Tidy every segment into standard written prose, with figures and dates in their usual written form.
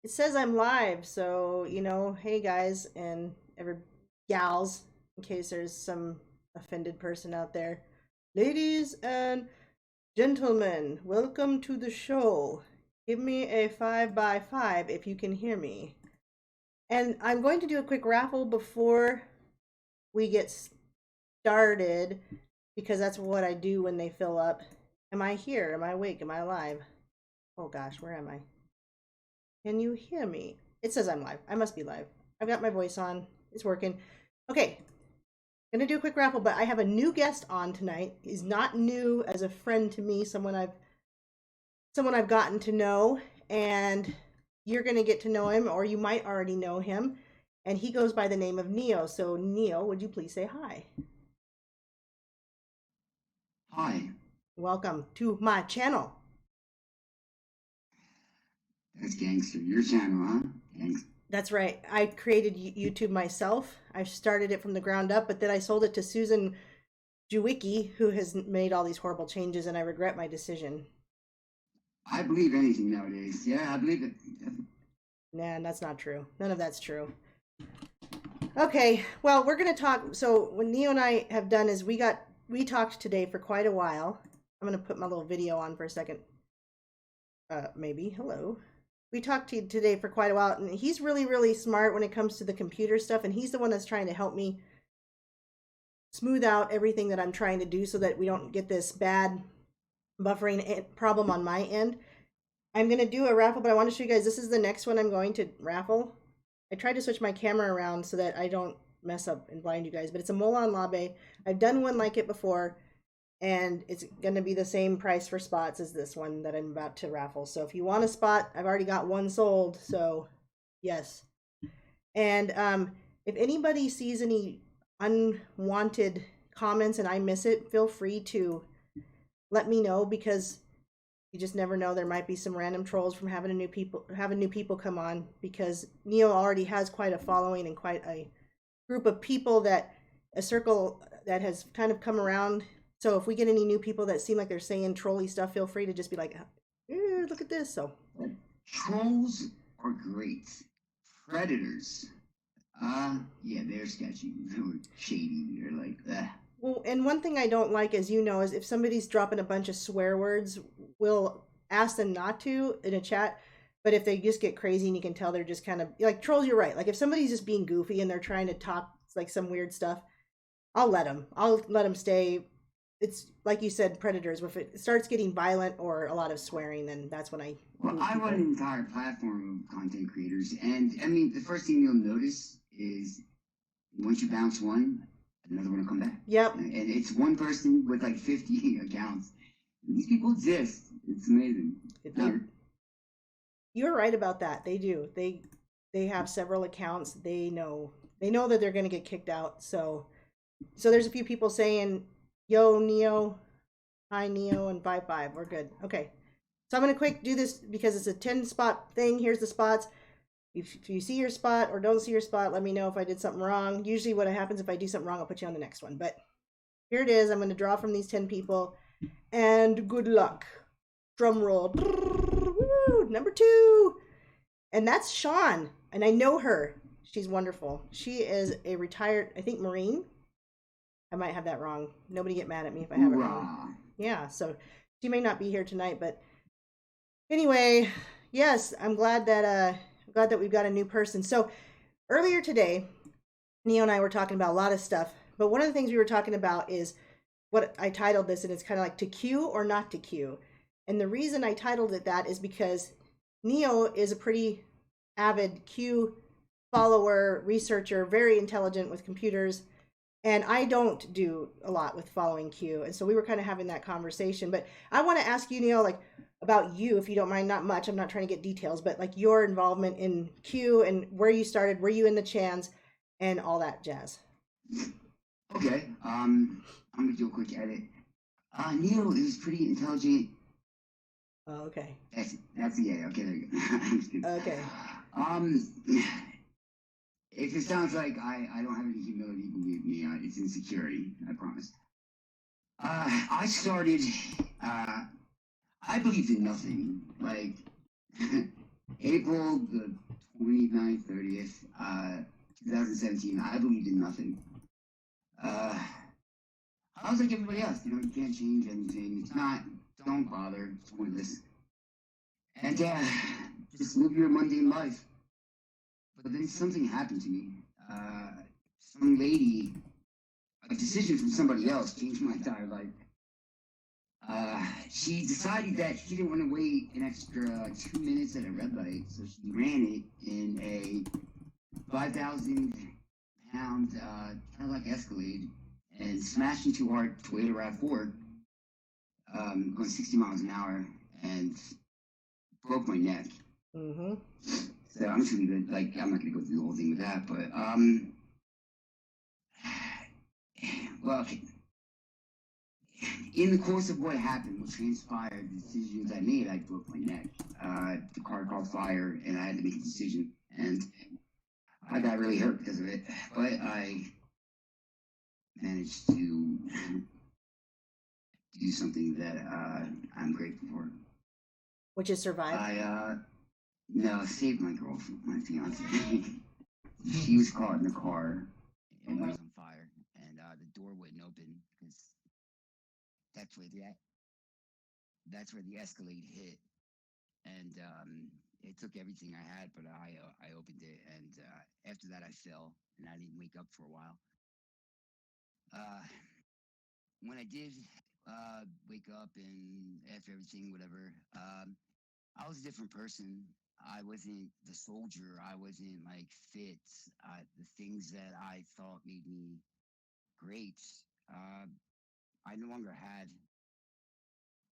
It says I'm live, so hey guys and every gals, in case there's some offended person out there. Ladies and gentlemen, welcome to the show. Give me a 5 by 5 if you can hear me. And I'm going to do a quick raffle before we get started because that's what I do when they fill up. Am I here? Am I awake? Am I alive? Oh gosh, where am I? Can you hear me? It says I'm live. I must be live. I've got my voice on. It's working. Okay. I'm gonna do a quick raffle, but I have a new guest on tonight. He's not new as a friend to me, someone I've gotten to know, and you're gonna get to know him, or you might already know him. And he goes by the name of Neo. So Neo, would you please say hi? Hi, Welcome to my channel. that's gangster. Your channel, huh? Gangster. That's right. I created YouTube myself. I started it from the ground up, but then I sold it to Susan Jewicki, who has made all these horrible changes, and I regret my decision. I believe anything nowadays. Yeah, I believe it. Nah, that's not true. None of that's true. Okay, well, we're gonna talk. So what Neo and I have done is we talked today for quite a while. I'm gonna put my little video on for a second. Maybe. Hello. We talked to today for quite a while, and he's really, really smart when it comes to the computer stuff, and he's the one that's trying to help me smooth out everything that I'm trying to do so that we don't get this bad buffering problem on my end. I'm going to do a raffle, but I want to show you guys, this is the next one I'm going to raffle. I tried to switch my camera around so that I don't mess up and blind you guys, but it's a Molon Labe. I've done one like it before, and it's going to be the same price for spots as this one that I'm about to raffle. So if you want a spot, I've already got one sold, so yes. And if anybody sees any unwanted comments and I miss it, feel free to let me know because you just never know. There might be some random trolls from having new people come on because Neo already has quite a following and quite a group of people that a circle that has kind of come around. So if we get any new people that seem like they're saying trolly stuff, feel free to just be like, look at this. So Trolls are great. Predators. Yeah, they're sketchy. They're shady. They're like, well, and one thing I don't like, as you know, is if somebody's dropping a bunch of swear words, we'll ask them not to in a chat. But if they just get crazy and you can tell they're just kind of like trolls, you're right. Like if somebody's just being goofy and they're trying to talk like some weird stuff, I'll let them. I'll let them stay. It's like you said, predators. If it starts getting violent or a lot of swearing, then that's when I well, mute I run people. an entire platform of content creators, and I mean, the first thing you'll notice is once you bounce one, another one will come back. Yep. And it's one person with like 50 accounts. These people exist. It's amazing. You're right about that. They do. They have several accounts. They know that they're going to get kicked out. So there's a few people saying, "Yo Neo, hi Neo, and bye bye. We're good." Okay. So I'm going to quick do this because it's a 10 spot thing. Here's the spots. If you see your spot or don't see your spot, let me know if I did something wrong. Usually what happens if I do something wrong, I'll put you on the next one. But here it is. I'm going to draw from these 10 people. And good luck. Drum roll. Woo, number 2. And that's Sean. And I know her. She's wonderful. She is a retired, I think, Marine. I might have that wrong. Nobody get mad at me if I have it wrong. Yeah, so she may not be here tonight, but anyway, yes, I'm glad that we've got a new person. So earlier today, Neo and I were talking about a lot of stuff, but one of the things we were talking about is what I titled this, and it's kind of like to queue or not to queue. And the reason I titled it that is because Neo is a pretty avid Q follower, researcher, very intelligent with computers, and I don't do a lot with following Q. And so we were kind of having that conversation. But I want to ask you, Neo, like about you, if you don't mind. Not much. I'm not trying to get details, but like your involvement in Q and where you started, were you in the Chans, and all that jazz. Okay. I'm gonna do a quick edit. Neil is pretty intelligent. Oh, okay. That's yeah. Okay, there you go. Okay. If it sounds like I don't have any humility, believe me, it's insecurity. I promise. I started. I believed in nothing. Like April the 29th, 30th, 2017, I believed in nothing. I was like everybody else, you can't change anything. It's not, don't bother, it's pointless. And just live your mundane life. But then something happened to me. Some lady, a decision from somebody else changed my entire life. She decided that she didn't want to wait an extra 2 minutes at a red light, so she ran it in a 5,000 pound Cadillac Escalade and smashed into our Toyota RAV4, going 60 miles an hour, and broke my neck. Mm-hmm. So I'm just gonna I'm not gonna go through the whole thing with that, but well, in the course of what happened, what transpired, the decisions I made, I broke my neck. The car caught fire, and I had to make a decision, and I got really hurt because of it. But I managed to do something that I'm grateful for. Which is survive. I saved my girlfriend, my fiance. She was caught in the car and it was on fire, and the door wouldn't open because that's where the Escalade hit, and it took everything I had, but I opened it, and after that I fell, and I didn't wake up for a while. When I did wake up and after everything, whatever, I was a different person. I wasn't the soldier. I wasn't like fit. The things that I thought made me great, I no longer had.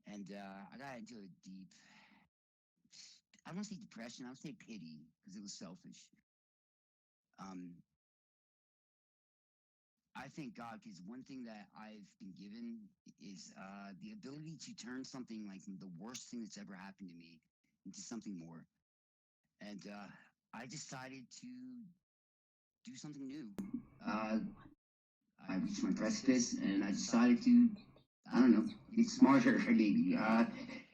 And I got into a deep, I don't want to say depression, I would say pity because it was selfish. Um, I thank God because one thing that I've been given is the ability to turn something like the worst thing that's ever happened to me into something more. And I decided to do something new. I reached my precipice and I decided to, I don't know, get smarter maybe.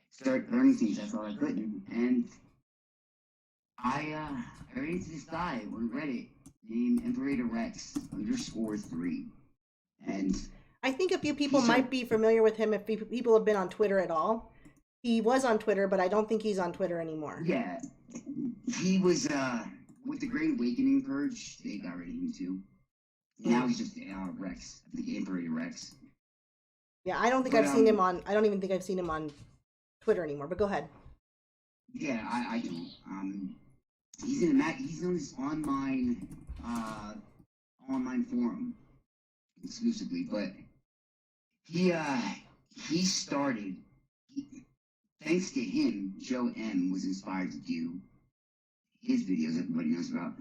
Start learning things I thought I couldn't. And I ran into this guy on Reddit named Imperator Rex _3. And I think a few people might be familiar with him if people have been on Twitter at all. He was on Twitter, but I don't think he's on Twitter anymore. Yeah. He was, with the Great Awakening purge, they got rid of him too. Now he's just Rex, the Imperator Rex. Yeah, I don't think I've seen him on. I don't even think I've seen him on Twitter anymore. But go ahead. Yeah, I don't. He's on this online forum exclusively, but he started. Thanks to him, Joe M was inspired to do his videos. Everybody knows about.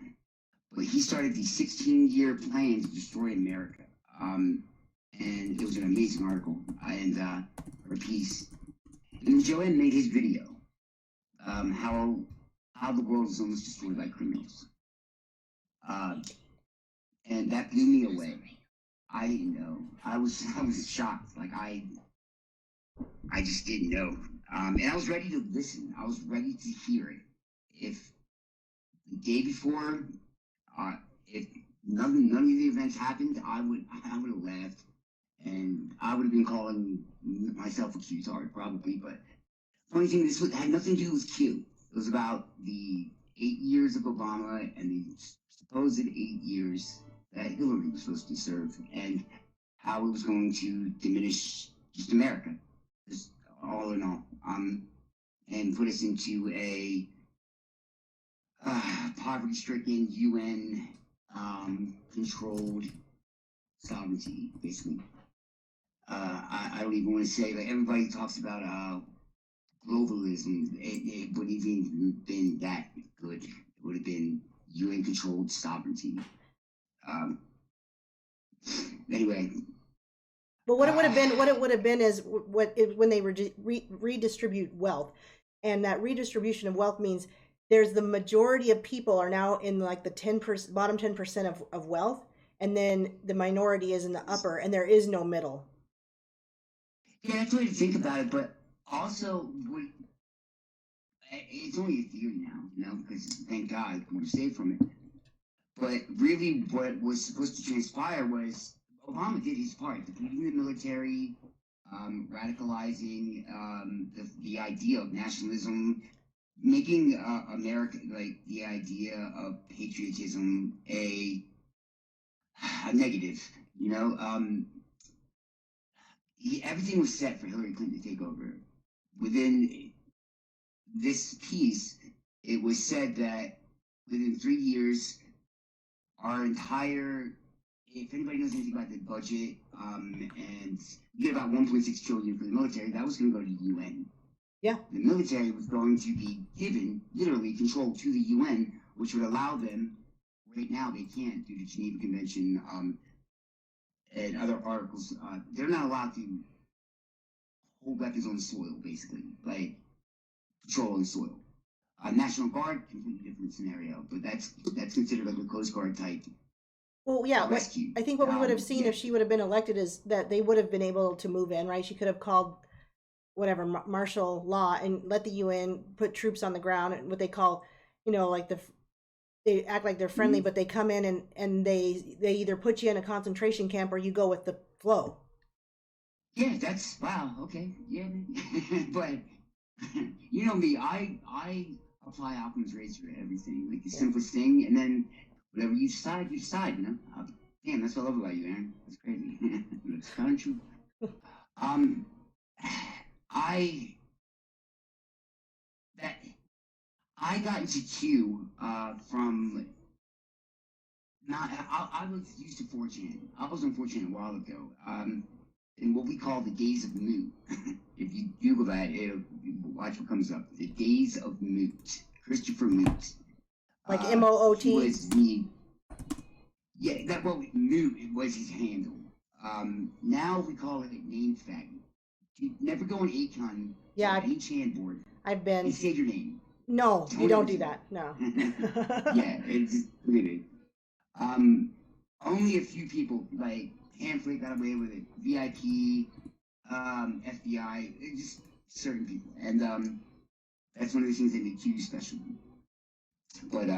But he started the 16-year plan to destroy America. And it was an amazing article or piece. And Joe M made his video. How the world is almost destroyed by criminals. And that blew me away. I didn't know. I was shocked. Like I just didn't know. And I was ready to listen. I was ready to hear it. If the day before, if none of the events happened, I would have laughed, and I would have been calling myself a Q-tard probably. But funny thing, this had nothing to do with Q. It was about the 8 years of Obama and the supposed 8 years that Hillary was supposed to serve, and how it was going to diminish just America, just all in all, and put us into a poverty-stricken UN controlled sovereignty, basically. I don't even want to say, like, everybody talks about globalism. It wouldn't even been that good. It would have been UN controlled sovereignty. Anyway. But what it would have been is when they redistribute wealth, and that redistribution of wealth means there's the majority of people are now in like the 10% bottom 10% of wealth, and then the minority is in the upper, and there is no middle. Yeah, that's the way to think about it. But also, it's only a theory now, because thank God we're safe from it. But really, what was supposed to transpire was Obama did his part, depleting the military, radicalizing the idea of nationalism, making America, like the idea of patriotism, a negative. You know, everything was set for Hillary Clinton to take over. Within this piece, it was said that within 3 years, our entire, if anybody knows anything about the budget, and we get about 1.6 trillion for the military, that was going to go to the UN. Yeah. The military was going to be given, literally, control to the UN, which would allow them, right now they can't, due to Geneva Convention and other articles, they're not allowed to hold weapons on the soil, basically, like patrol on the soil. National Guard, completely different scenario, but that's considered like a Coast Guard type Well, yeah, rescue. I think what we would have seen Yeah. if she would have been elected is that they would have been able to move in, right? She could have called whatever martial law and let the UN put troops on the ground and what they call, like they act like they're friendly, Mhm. but they come in and they either put you in a concentration camp or you go with the flow. Yeah, that's wow. Okay, yeah, but you know me, I apply Occam's razor to everything, like the Yeah. simplest thing, and then whatever you decide, you decide. Damn, that's what I love about you, Aaron. That's crazy. It's kind of true. Um, I that I got into Q from not. I was used to 4chan. I was on 4chan a while ago. In what we call the Days of Moot. If you Google that, watch what comes up. The Days of Moot. Christopher Moot. Like Moot. He was the Moot was his handle. Now we call it name faggot. You never go on Acon Yeah, or any chan board I've been. and save your name. No, you don't do that. No. Yeah, it's really. Only a few people like Pamphlet got away with it. VIP, FBI, just certain people, and that's one of the things that make Q special. But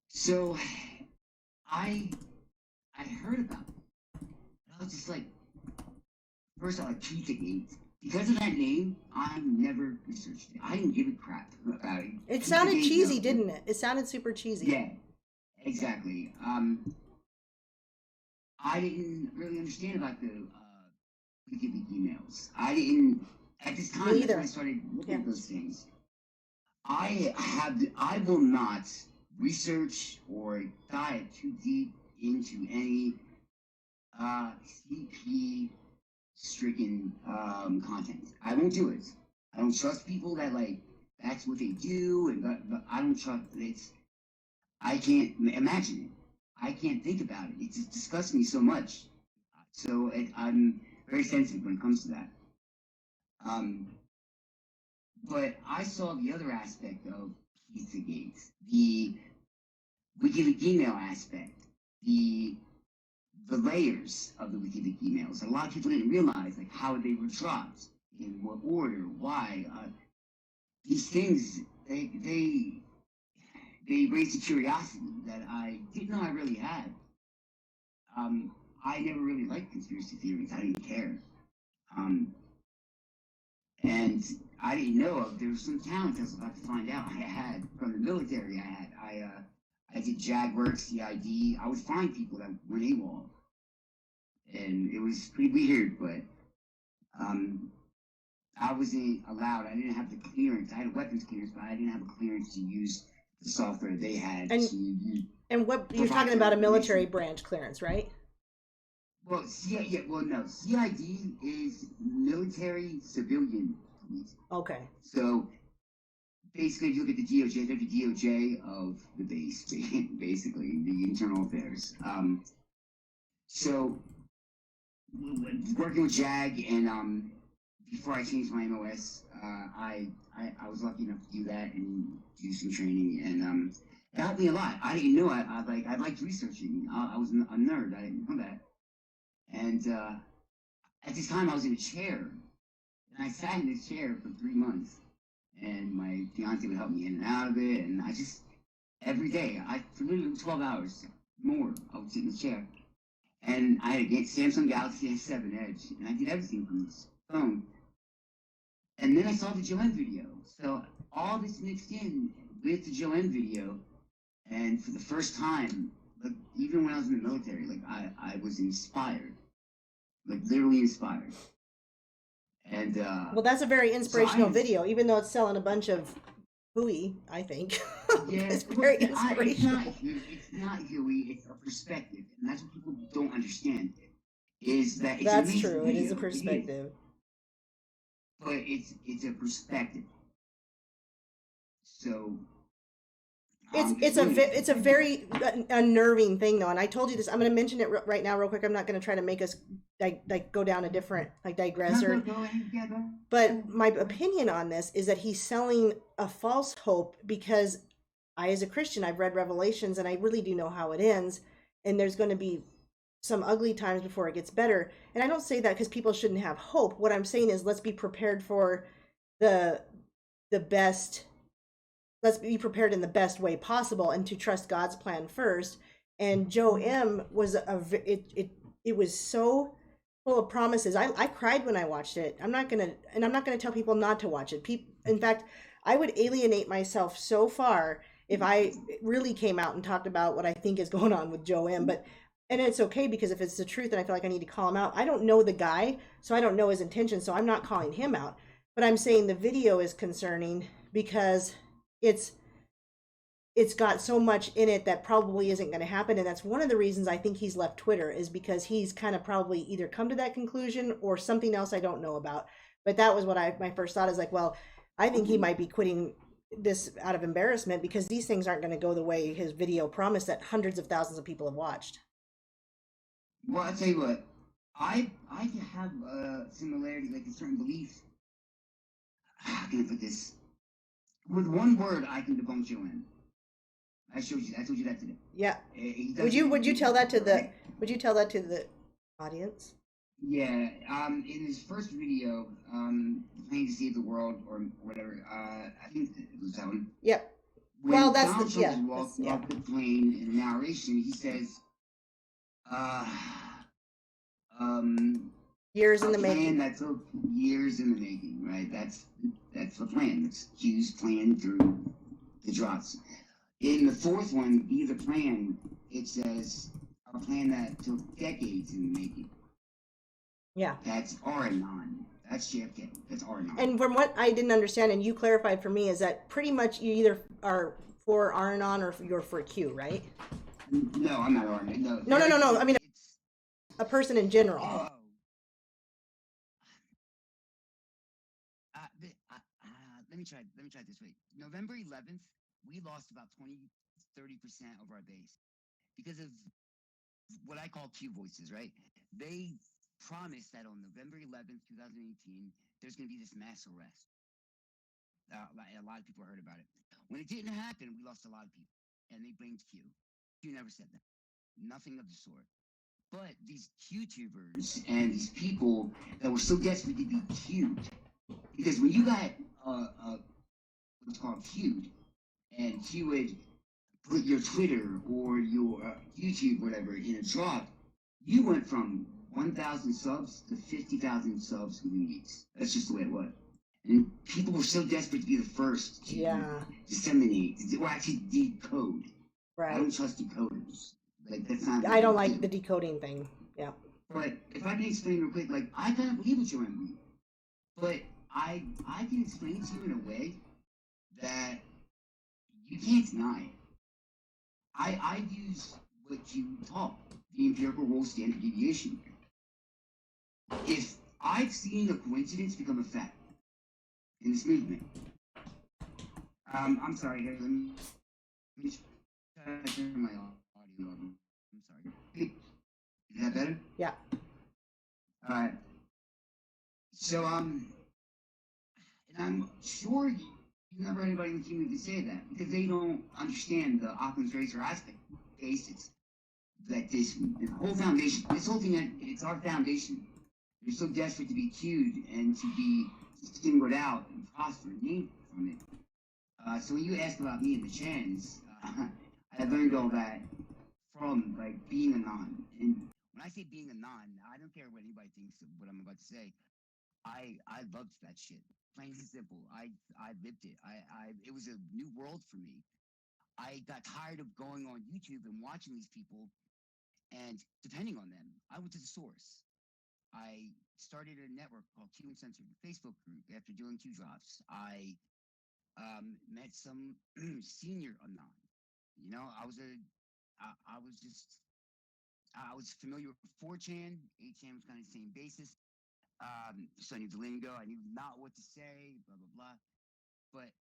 so I heard about it. I was just like, first I like Pizzagate. Because of that name, I never researched it. I didn't give a crap about it. It sounded Pizzagate, cheesy, no. didn't it? It sounded super cheesy. Yeah, exactly. I didn't really understand about the WikiLeaks emails. I didn't at this time. Me That's either. when I started looking at those things. I will not research or dive too deep into any CP stricken content. I won't do it. I don't trust people that like that's what they do, and but I don't trust it's. I can't imagine it. I can't think about it. It just disgusts me so much. So I'm very sensitive when it comes to that. Um, but I saw the other aspect of Pizzagate, the WikiLeaks email aspect, the layers of the WikiLeaks emails. A lot of people didn't realize like how they were dropped, in what order, why. These things they raised a curiosity that I didn't know I really had. I never really liked conspiracy theories. I didn't care. And I didn't know there was some talent I was about to find out I had from the military. I did JAGWorks, CID. I would find people that were AWOL. And it was pretty weird, but I wasn't allowed. I didn't have the clearance. I had a weapons clearance, but I didn't have a clearance to use the software they had to use. And what you're talking about a military branch clearance, right? Well, no. CID is military civilian police. Okay. So basically, if you look at the DOJ, they're the DOJ of the base, basically the internal affairs. So working with JAG and before I changed my MOS, I was lucky enough to do that and do some training, and it helped me a lot. I didn't know I liked researching. I was a nerd. I didn't know that. And at this time, I was in a chair, and I sat in this chair for 3 months. and my fiance would help me in and out of it, and I just every day, for literally 12 hours more, I would sit in the chair, and I had a Samsung Galaxy S7 Edge, and I did everything from this phone. And then I saw the Joanne video, so all this mixed in with the Joanne video, and for the first time, like even when I was in the military, like I was inspired, like literally inspired. And Well, that's a very inspirational I- video, even though it's selling a bunch of hooey, I think. yeah, It's very it's inspirational. not Huey, it's a perspective, and that's what people don't understand. Is that it's an That's amazing true. It is a video, perspective. but it's a perspective. So It's a very unnerving thing though, and I told you this. I'm going to mention it right now, real quick. I'm not going to try to make us like go down a different digress or. Go ahead, yeah, go. But my opinion on this is that he's selling a false hope because I, as a Christian, I've read Revelations and I really do know how it ends, and there's going to be some ugly times before it gets better. And I don't say that because people shouldn't have hope. What I'm saying is let's be prepared for the best. Let's be prepared in the best way possible and to trust God's plan first. And Joe M was it was so full of promises. I cried when I watched it. I'm not gonna tell people not to watch it. In fact, I would alienate myself so far if I really came out and talked about what I think is going on with Joe M. And it's okay because if it's the truth and I feel like I need to call him out, I don't know the guy, so I don't know his intentions, so I'm not calling him out. But I'm saying the video is concerning because it's got so much in it that probably isn't going to happen, and that's one of the reasons I think he's left Twitter, is because he's kind of probably either come to that conclusion or something else I don't know about. But that was what my first thought is like, well, I think he might be quitting this out of embarrassment because these things aren't going to go the way his video promised that hundreds of thousands of people have watched. Well, I'll tell you what, I have a similarity, like a certain belief. How can I put this? With one word, I can debunk Joanne. I told you that today. Yeah. Would you tell that to the right? would you tell that to the audience? Yeah. In his first video, Playing to Save the World or whatever, I think it was that one. Yep. When Well, that's Donald the- yeah, Trump that's- walked yeah. off the plane in the narration, he says, Years in the a plan making. that took years in the making, right? That's the plan. It's Q's plan through the drops. In the fourth one, Be the Plan, it says a plan that took decades in the making. Yeah. That's R-Anon. That's JFK. That's R-Anon. And from what I didn't understand, and you clarified for me, is that pretty much you either are for R-Anon or you're for Q, right? No, I'm not R-Anon. No. I mean, It's, a person in general. oh. Let me try it this way. November 11th, we lost about 20-30% of our base because of what I call Q voices, right? They promised that on November 11th, 2018, there's going to be this mass arrest. A lot of people heard about it. When it didn't happen, we lost a lot of people, and they blamed Q. Q never said that. Nothing of the sort. But these QTubers and these people that were so desperate to be Q'd, because when you got what's called Q'd, and Q would put your Twitter or your YouTube, whatever, in a drop, you went from 1,000 subs to 50,000 subs in weeks. That's just the way it was. And people were so desperate to be the first to disseminate, or actually decode. I Right. don't trust decoders. Like, that's not. I don't like the decoding thing. Yeah. But if I can explain real quick, like, I kind of believe what you're in, but I can explain it to you in a way that you can't deny it. I use what you taught, the empirical rule standard deviation. If I've seen a coincidence become a fact in this movement, I'm sorry, here, let me turn my audio on. I'm sorry. Is that better? Yeah. All right. So, and I'm sure you never heard anybody in the community say that because they don't understand the Occam's razor aspect. Basics. That this whole foundation, this whole thing, it's our foundation. You're so desperate to be cued and to be singled out and prosper. from it. So when you ask about me and the Chans, I learned all that from like being a non. And when I say being a non, I don't care what anybody thinks of what I'm about to say. I loved that shit. Plain and simple. I lived it. I it was a new world for me. I got tired of going on YouTube and watching these people and depending on them. I went to the source. I started a network called Q Uncensored, a Facebook group after doing Q drops. I met some senior anon. You know, I was just, I was familiar with 4chan. 8chan was kind of the same basis. So I knew the lingo. I knew not what to say, blah, blah, blah. But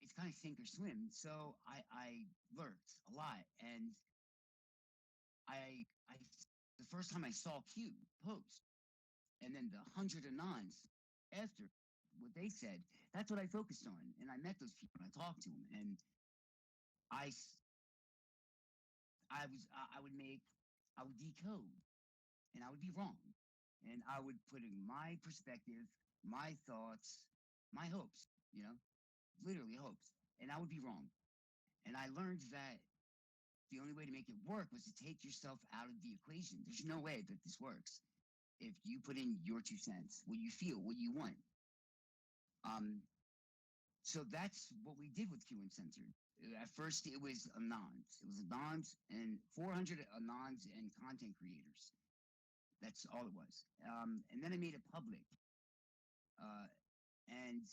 it's kind of sink or swim. So I lurked a lot. And I, the first time I saw Q post, and then the 100 anons after what they said, that's what I focused on. And I met those people and I talked to them. And I, I would make, I would decode and I would be wrong. And I would put in my perspective, my thoughts, my hopes, you know, literally hopes. And I would be wrong. And I learned that the only way to make it work was to take yourself out of the equation. There's no way that this works if you put in your 2 cents, what you feel, what you want. So that's what we did with Q Uncensored. At first, it was anons. It was anons and 400 anons and content creators. That's all it was. And then I made it public. And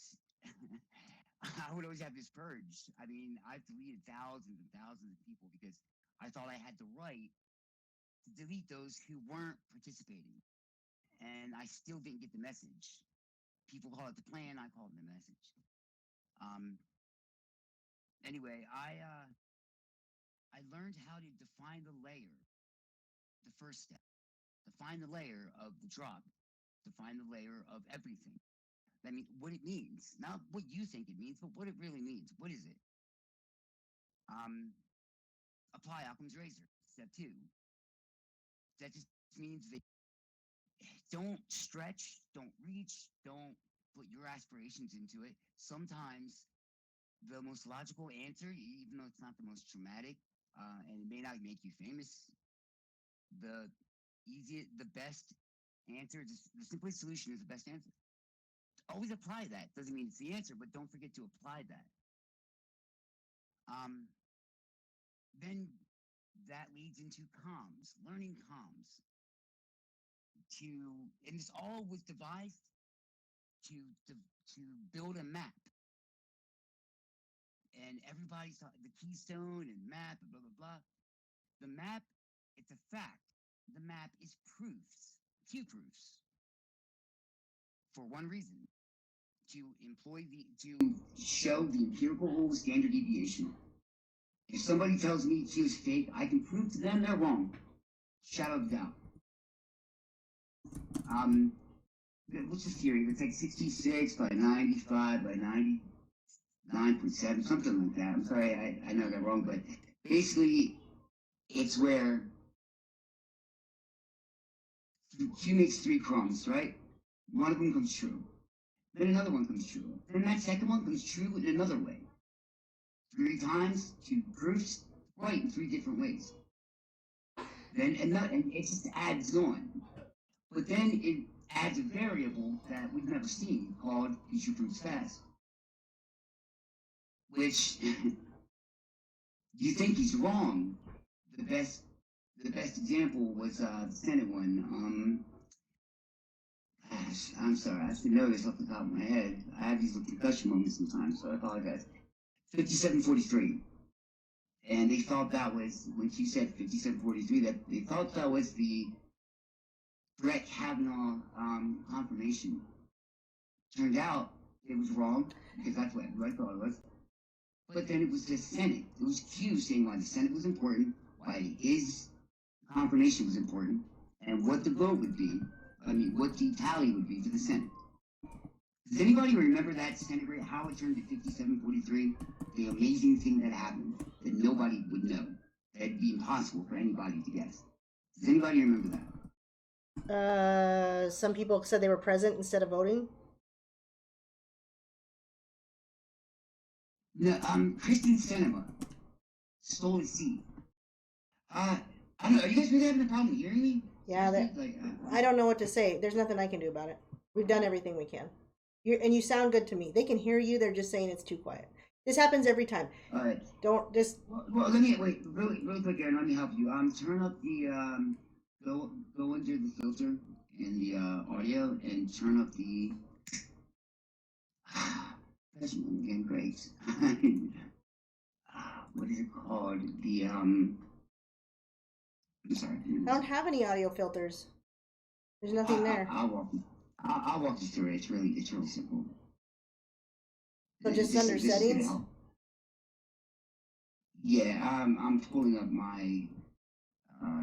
I would always have this purge. I mean, I've deleted thousands and thousands of people because I thought I had the right to delete those who weren't participating. And I still didn't get the message. People call it the plan, I call it the message. Anyway, I learned how to define the layer, the first step. Define the layer of the drop. Define the layer of everything. I mean, what it means, not what you think it means, but what it really means. What is it? Apply Occam's razor. Step 2. That just means that don't stretch, don't reach, don't put your aspirations into it. Sometimes the most logical answer, even though it's not the most traumatic, and it may not make you famous, the easiest, the best answer, the simplest solution is the best answer. Always apply that. Doesn't mean it's the answer, but don't forget to apply that. Then that leads into comms, learning comms. And this all was devised to build a map. And everybody's the keystone and map and blah, blah, blah. The map, it's a fact. The map is proofs, Q proofs. For one reason, to show the empirical standard deviation. If somebody tells me Q is fake, I can prove to them they're wrong. Shadow of doubt. What's the theory? It's like 66 by 95 by 99.7, something like that. I'm sorry, I know that wrong, but basically, it's where Q makes 3 crumbs, right? One of them comes true. Then another one comes true. Then that second one comes true in another way. 3 times, 2 proofs, right, in 3 different ways. Then and it just adds on. But then it adds a variable that we've never seen called future proofs fast. Which you think he's wrong. The best example was the Senate one. Gosh, I'm sorry, I should know this off the top of my head. I have these little concussion moments sometimes, so I apologize. 5743. And they thought that was, when she said 5743, that they thought that was the Brett Kavanaugh confirmation. Turned out it was wrong, because that's what I thought it was. But then it was the Senate. It was Q saying why the Senate was important, why his confirmation was important, and what the vote would be. I mean, what the tally would be for the Senate. Does anybody remember that Senate rate, how it turned to 5743? The amazing thing that happened that nobody would know. That'd be impossible for anybody to guess. Does anybody remember that? Some people said they were present instead of voting. No, Kristen Cinema stole the seat. I don't know. Are you guys really having a problem hearing me? Yeah, I don't know what to say. There's nothing I can do about it. We've done everything we can. And you sound good to me. They can hear you. They're just saying it's too quiet. This happens every time. All right. Don't just. Well, let me wait really quick, Aaron. Let me help you. Turn up the go under the filter in the audio and turn up the. That's again great. What is it called? The I'm sorry. I don't have any audio filters. There's nothing there. I'll walk you through it. It's really simple. So just under settings. Yeah, I'm pulling up my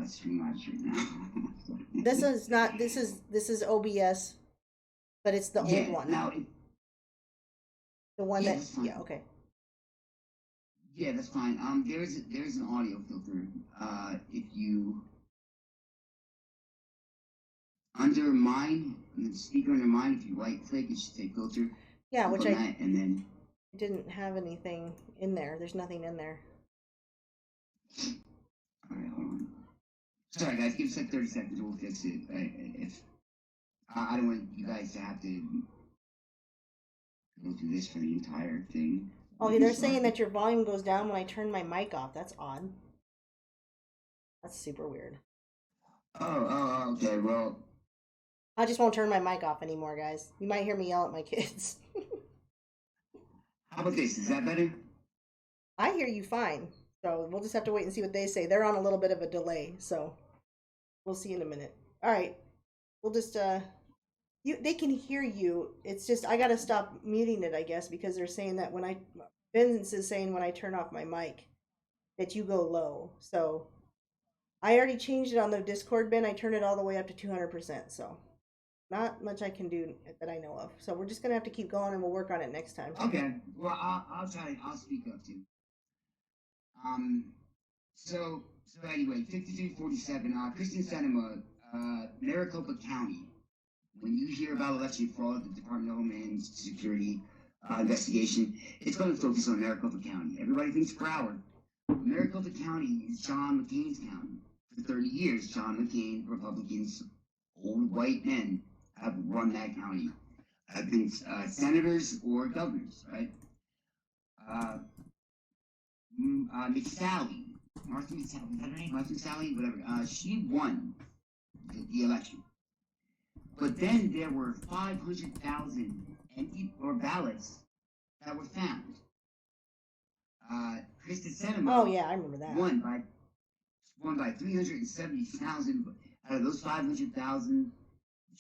Streamlabs right now. This is not. This is OBS, but it's the old one. Now the one that. Yeah. Okay. Yeah, that's fine. There's an audio filter. If you under mine, the speaker under mine, if you right click, it should say filter. Yeah, which I and then didn't have anything in there. There's nothing in there. All right, hold on. Sorry, guys. Give us like 30 seconds. We'll fix it. If I don't want you guys to have to go through this for the entire thing. Oh, they're saying that your volume goes down when I turn my mic off. That's odd. That's super weird. Oh, okay. Well, I just won't turn my mic off anymore, guys. You might hear me yell at my kids. How about this? Is that better? I hear you fine. So we'll just have to wait and see what they say. They're on a little bit of a delay, so we'll see in a minute. All right. We'll just they can hear you. It's just I gotta stop muting it, I guess, because they're saying that when Vince is saying when I turn off my mic that you go low. So I already changed it on the Discord bin. I turned it all the way up to 200%. So not much I can do that I know of. So we're just gonna have to keep going, and we'll work on it next time. Okay. Well, I'll try. I'll speak up too. So anyway, 5347. Kristen Cinema, Maricopa County. When you hear about election fraud, the Department of Homeland Security investigation, it's going to focus on Maricopa County. Everybody thinks Broward. Maricopa County is John McCain's county. For 30 years, John McCain, Republicans, old white men, have run that county. Have been senators or governors, right? McSally, Martha McSally, is that her name? Martha McSally, whatever. She won the election. But then there were 500,000 empty or ballots that were found. Kristen Cinema. Oh yeah, I remember that. Won by 370,000. Out of those 500,000,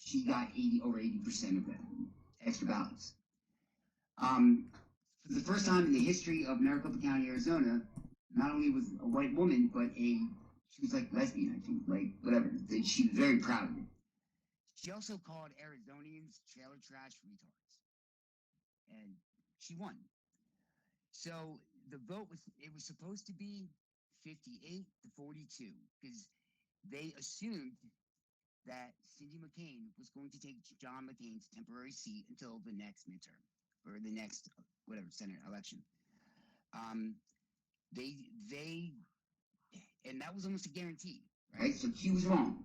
she got over 80% of them extra ballots. For the first time in the history of Maricopa County, Arizona, not only was a white woman, but she was like lesbian, I think, like whatever. She was very proud of it. She also called Arizonians trailer trash retards. And she won. So the vote was supposed to be 58 to 42, because they assumed that Cindy McCain was going to take John McCain's temporary seat until the next midterm, or the next, whatever, Senate election. And that was almost a guarantee, right? So he was wrong.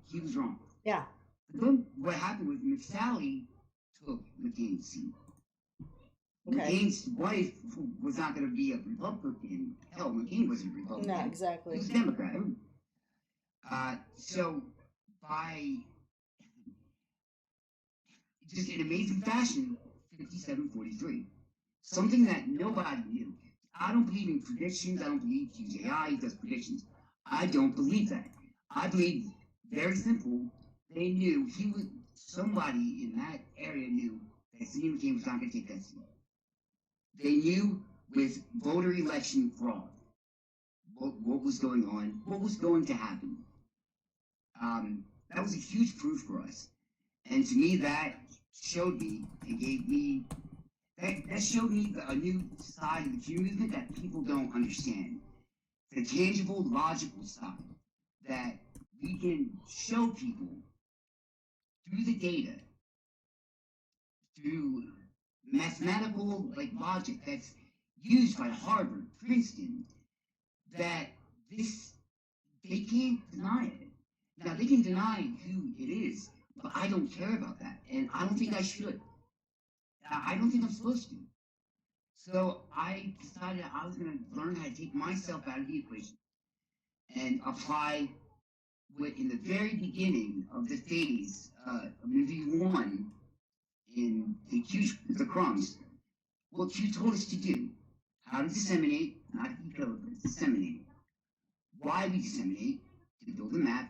Yeah. But then what happened was McSally took McCain's seat. Okay. McCain's wife was not going to be a Republican. Hell, McCain wasn't a Republican. No, exactly. He was a Democrat. So by just in amazing fashion, 57-43. Something that nobody knew. I don't believe in predictions. I don't believe QJI does predictions. I don't believe that. I believe, very simple, they knew somebody in that area knew that Cindy McCain was not going to take that seat. They knew with voter election fraud what was going on, what was going to happen. That was a huge proof for us. And to me, that showed me and gave me, that showed me a new side of the Q movement that people don't understand. The tangible, logical side that we can show people through the data, through mathematical logic. That's used by Harvard, Princeton, that this, they can't deny it. Now, they can deny who it is, but I don't care about that. And I don't think I should. I don't think I'm supposed to. So I decided I was going to learn how to take myself out of the equation and apply what, in the very beginning of the phase, movie one, in the crumbs, what Q told us to do, how to disseminate, not decode, but disseminate. Why we disseminate, to build a map,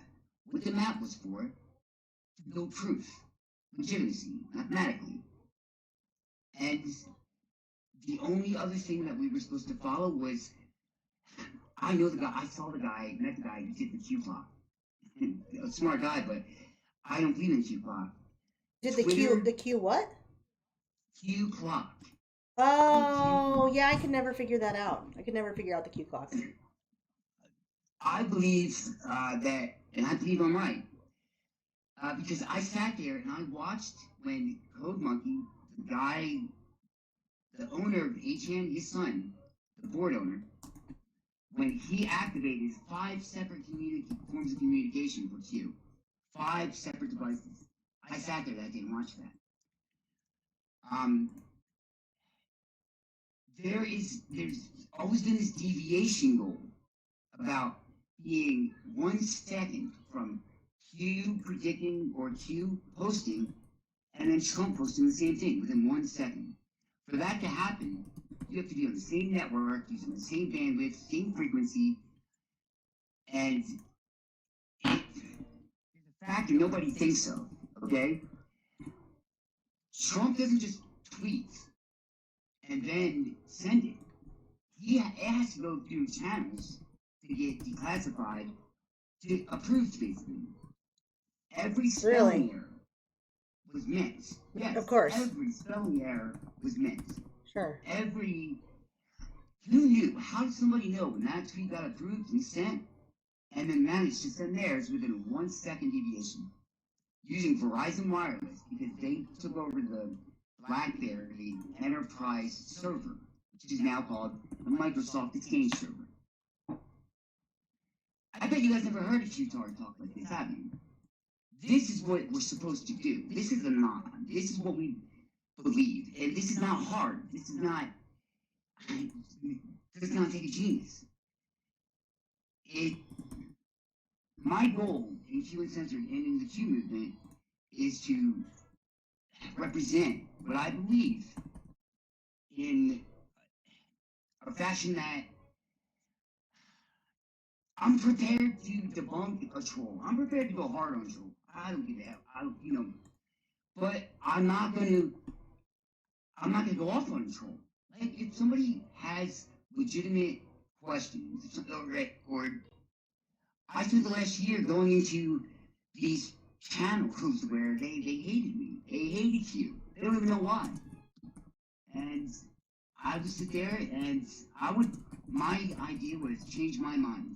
what the map was for, to build proof, legitimacy, mathematically. And the only other thing that we were supposed to follow was, I know the guy, I saw the guy, met the guy who did the Q clock. A smart guy, but I don't believe in Q clock. Did Twitter, the Q what? Q clock. Oh, yeah, I could never figure that out. I could never figure out the Q clock. I believe that, and I believe I'm right, because I sat there and I watched when Code Monkey, the guy, the owner of HN, his son, the board owner, when he activated 5 separate forms of communication for Q, 5 separate devices. I sat there that day and watched that. There's always been this deviation goal about being 1 second from Q predicting or Q posting, and then Trump posting the same thing within 1 second. For that to happen, you have to be on the same network, using the same bandwidth, same frequency, and there's a factor nobody thinks of, okay? Trump doesn't just tweet and then send it. It has to go through channels to get declassified, to approved, basically. Every spelling error was meant. Yes, of course. Every spelling error was meant. Sure. Who knew? How did somebody know when that tweet got approved and sent, and then managed to send theirs within 1 second deviation? Using Verizon Wireless, because they took over the BlackBerry Enterprise server, which is now called the Microsoft Exchange server. I bet you guys never heard a Q-Tard talk like this, have you? This is what we're supposed to do. This is This is what we believe. And this is not hard. This is not... It does not take a genius. My goal in Q Uncensored and in the Q movement is to represent what I believe in a fashion that I'm prepared to debunk a troll. I'm prepared to go hard on a troll. I don't give a hell. But I'm not gonna go off on a troll. Like, if somebody has legitimate questions, or I spent the last year going into these channels where they hated me. They hated you. They don't even know why. And I would sit there and my idea was change my mind.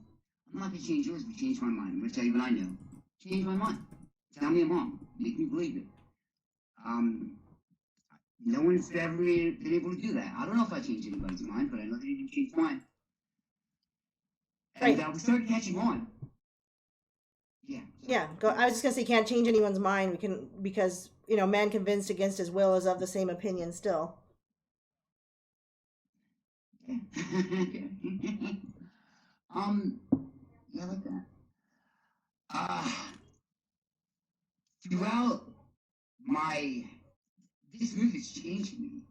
I'm not going to change yours, but change my mind. I'm going to tell you what I know. Change my mind. Tell me I'm wrong. Make me believe it. No one's ever been able to do that. I don't know if I changed anybody's mind, but I know they didn't change mine. And we started catching on. Yeah. Yeah. I was just gonna say, can't change anyone's mind. We can, because man convinced against his will is of the same opinion still. Yeah. Yeah, I like that. Throughout this movie's changed me.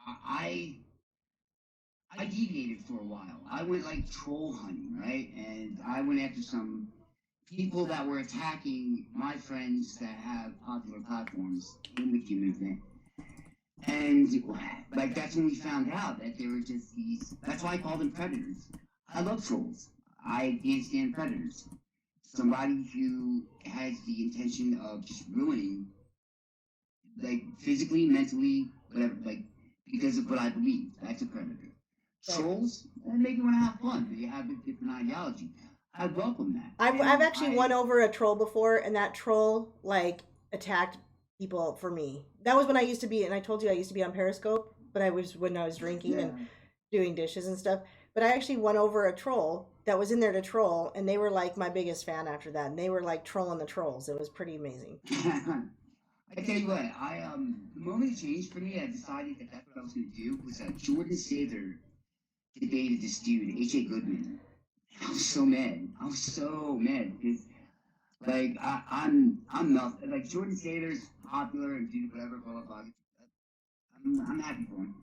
I deviated for a while. I went like troll hunting, right? And I went after some people that were attacking my friends that have popular platforms in the Q movement. And like, that's when we found out that they were just that's why I call them predators. I love trolls. I can't stand predators. Somebody who has the intention of just ruining, like, physically, mentally, whatever, like, because of what I believe. That's a predator. Trolls, they make you want to have fun. They have a different ideology. I welcome that. I've actually won over a troll before, and that troll, like, attacked people for me. That was when I used to be, and I told you I used to be on Periscope. but I was when I was drinking Yeah. and doing dishes and stuff. But I actually won over a troll that was in there to troll, and they were like my biggest fan after that. And they were like trolling the trolls. It was pretty amazing. I tell you what, the moment it changed for me, I decided that that's what I was going to do. Was Jordan Sather debated this dude, H.A. Goodman. I was so mad. I was so mad because, like, I'm not like Jordan Sather's popular and dude whatever blah blah blah. I'm happy for him.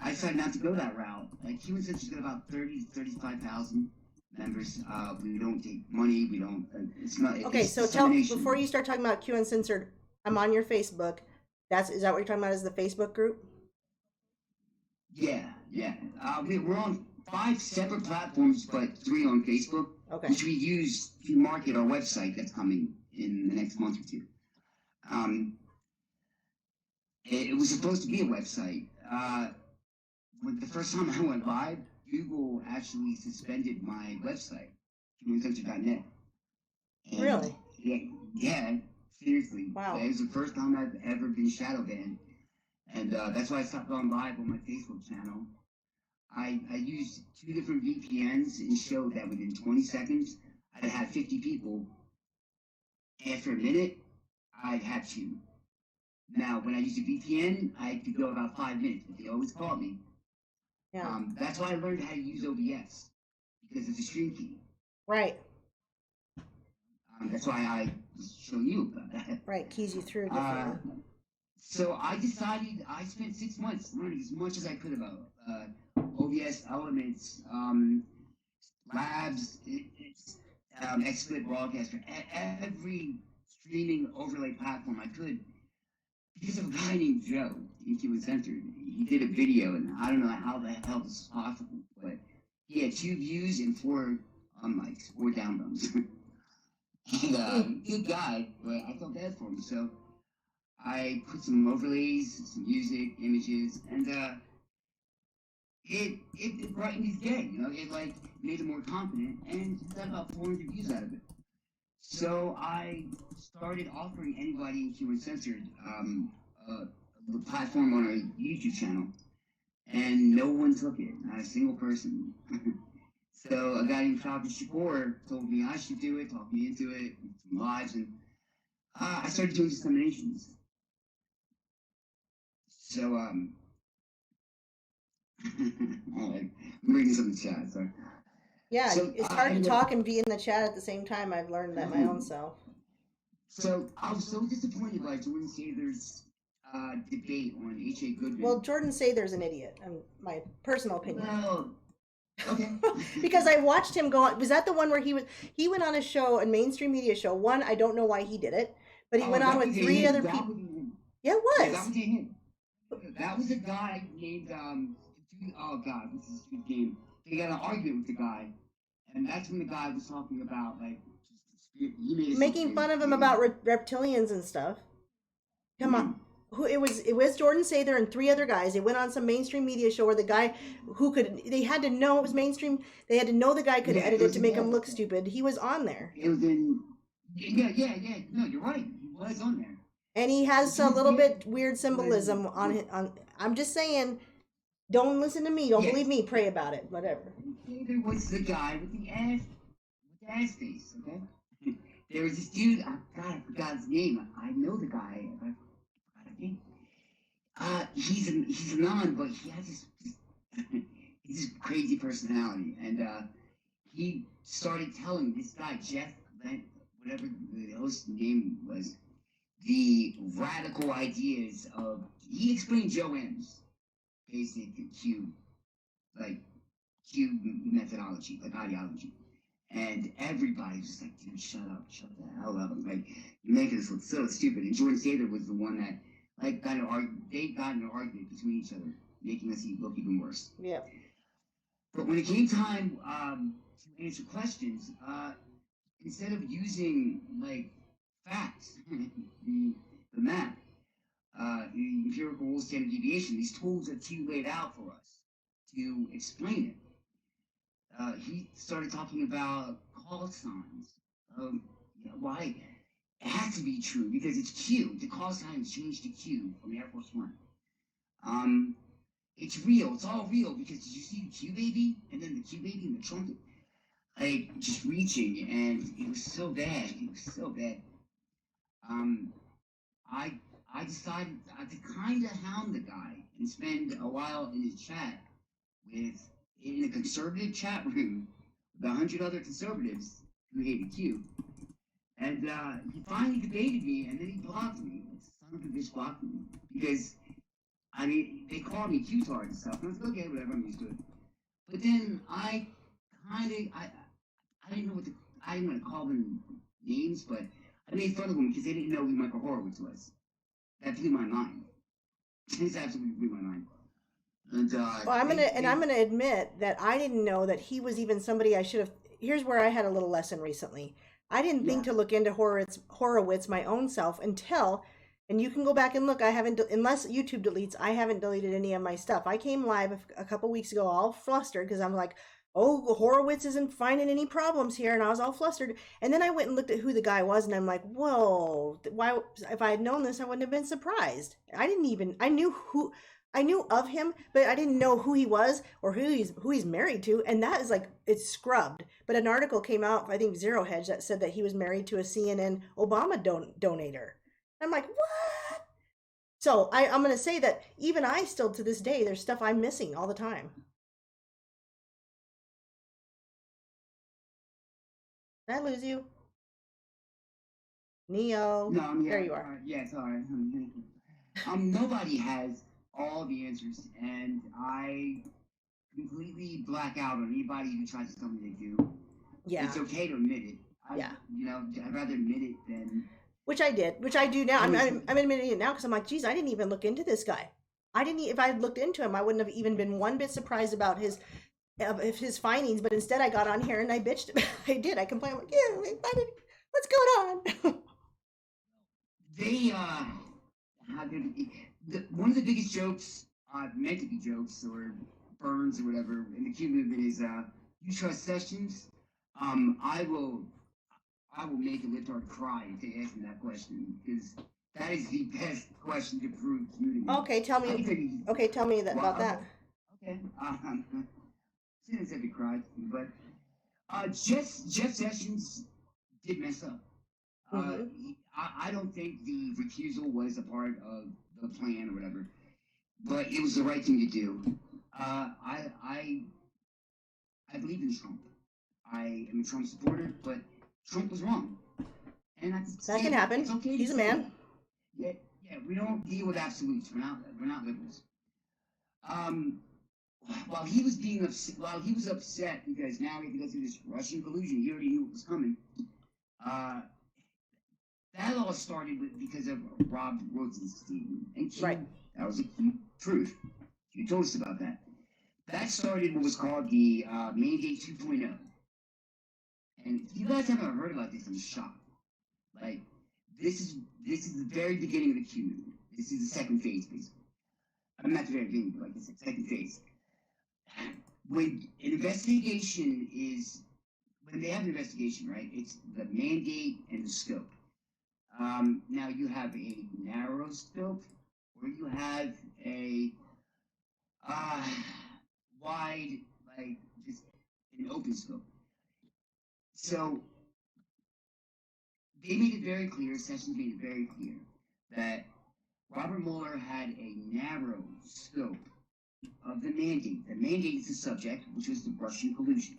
I decided not to go that route. Like he was just got about 35,000 members. We don't take money. We don't. It's not. Okay, It's so tell dissemination. before you start talking about Q Uncensored, I'm on your Facebook. Is that what you're talking about? Is the Facebook group? Yeah, yeah. We're on 5 separate platforms, but 3 on Facebook, Okay. which we use to market our website that's coming in the next month or two. Um, it was supposed to be a website. When the first time I went live, Google actually suspended my website, humancensored.net. Really? Yeah, yeah, seriously. Wow. It was the first time I've ever been shadow banned. And that's why I stopped going live on my Facebook channel. I used 2 different VPNs and showed that within 20 seconds, I'd have 50 people. After a minute, I'd have 2. Now, when I used a VPN, I could go about 5 minutes, but they always caught me. Yeah. That's why I learned how to use OBS, because it's a stream key. Right. That's why I was showing you about that. Right. Keys you through differently. So I decided I spent 6 months learning as much as I could about OBS elements, labs, XSplit Broadcaster, every streaming overlay platform I could. Because of a guy named Joe, he was entered. He did a video, and I don't know how the hell this is possible, but he had 2 views and 4 unlikes, 4 downloads. And good guy, but I felt bad for him, so I put some overlays, some music, images, and it brightened his day. It like made him more confident, and got about 400 views out of it. So I started offering anybody in Q Uncensored the platform on our YouTube channel, and no one took it, not a single person. So a guy named Falcon Shakur told me I should do it, talked me into it, some lives, and I started doing disseminations. So I'm reading some in the chat. Sorry. Yeah, So, it's hard to talk and be in the chat at the same time. I've learned that my own self. So I was so disappointed by Jordan Sather's debate on H.A. Goodman. Well, Jordan Sather's an idiot. My personal opinion. Well, okay. Because I watched him go on. Was that the one where he went on a show, a mainstream media show? One, I don't know why he did it, but he went on with 3 other people. Yeah, it was. Yeah, that was him. That was a guy named oh god, what's his name? They got an argument with the guy, and that's when the guy was talking about like making fun of him about reptilians and stuff. Come on. It was Jordan Sather and 3 other guys. They went on some mainstream media show where the guy they had to know it was mainstream. They had to know the guy could edit it to make him look stupid. He was on there. It was in yeah. No, you're right. He was on there. And he has a little bit weird symbolism on I'm just saying, don't listen to me. Don't believe me. Pray about it. Whatever. There was the guy with the ass face, okay? There was this dude, I forgot his name. I know the guy. I forgot his name. He's a non, but he has this crazy personality. And he started telling this guy, Jeff, whatever the host's name was, the radical ideas of, he explained Joe M's basic Q methodology, like ideology. And everybody was just like, dude, shut the hell up. Like, you're making this look so stupid. And Jordan Sather was the one that, like, they got in an argument between each other, making us look even worse. Yeah. But when it came time to answer questions, instead of using, like, facts, the map, the empirical rule standard deviation, these tools that Q laid out for us to explain it, he started talking about call signs. Why? It has to be true because it's Q. The call sign changed to Q from Air Force One. it's real. It's all real because did you see the Q baby and then the Q baby and the trumpet, like just reaching, and it was so bad. It was so bad. Um, I I decided to kind of hound the guy and spend a while in his chat with in a conservative chat room with 100 other conservatives who hated Q. And he finally debated me, and then he blocked me. Son of a bitch blocked me because I mean they called me Q-tard and stuff. And I was like, okay, whatever, I'm used to it. But then I kind of I didn't know what to I didn't want to call them names, but I made fun of them because they didn't know who Michael Horowitz was. That blew my mind. It absolutely blew my mind. And Well, I'm gonna admit that I didn't know that he was even somebody I should have. Here's where I had a little lesson recently. I didn't think yeah, to look into Horowitz my own self until, and you can go back and look. I haven't, unless YouTube deletes. I haven't deleted any of my stuff. I came live a couple weeks ago, all flustered because I'm like, "Oh, Horowitz isn't finding any problems here," and I was all flustered. And then I went and looked at who the guy was, and I'm like, "Whoa! Why? If I had known this, I wouldn't have been surprised. I didn't even. I knew who." I knew of him, but I didn't know who he was or who he's married to, and that is like it's scrubbed. But an article came out, I think Zero Hedge, that said that he was married to a CNN Obama donator. I'm like, what? So I'm gonna say that even I still to this day, there's stuff I'm missing all the time. Did I lose you, Neo? no, I'm There here. you are. Yeah, sorry. Nobody has all the answers, and I completely black out on anybody who tries to tell me they do. Yeah, It's okay to admit it. yeah. I'd rather admit it than. Which I did, which I do now. I I'm mean, I'm, I'm admitting it now because I'm like, geez, I didn't even look into this guy. I didn't. If I had looked into him, I wouldn't have even been one bit surprised about his findings. But instead, I got on here and I bitched. I did. I complained. I'm like, yeah, what's going on? they one of the biggest jokes, meant to be jokes or burns or whatever in the Q movement is you trust Sessions. Um, I will I will make a libtard cry if they ask me that question because that is the best question to prove Q to me. Okay, tell I me. can tell you, Okay, tell me that well, about that. okay. Since every cry, but Jeff Sessions did mess up. Hmm. I don't think the recusal was a part of the plan or whatever, but it was the right thing to do. I believe in Trump. I am a Trump supporter, but Trump was wrong, and I That say can that. It's happen. okay to He's a say man. that. Yeah, yeah. We don't deal with absolutes. We're not liberals. Um, while he was upset because now he had to go through this Russian collusion. He already knew it was coming. Uh, that all started because of Rob Rosenstein and Right. Q. That was a Q truth. You told us about that. That started what was called the Mandate 2.0. And if you guys haven't heard about this, I'm shocked. Like this is the very beginning of the Q movement. This is the second phase, basically. I'm not the very beginning, but like the second phase. When an investigation is when they have an investigation, right? It's the mandate and the scope. Now you have a narrow scope, or you have a uh, wide, like just an open scope. So they made it very clear. Sessions made it very clear that Robert Mueller had a narrow scope of the mandate. The mandate is the subject, which was the Russian collusion.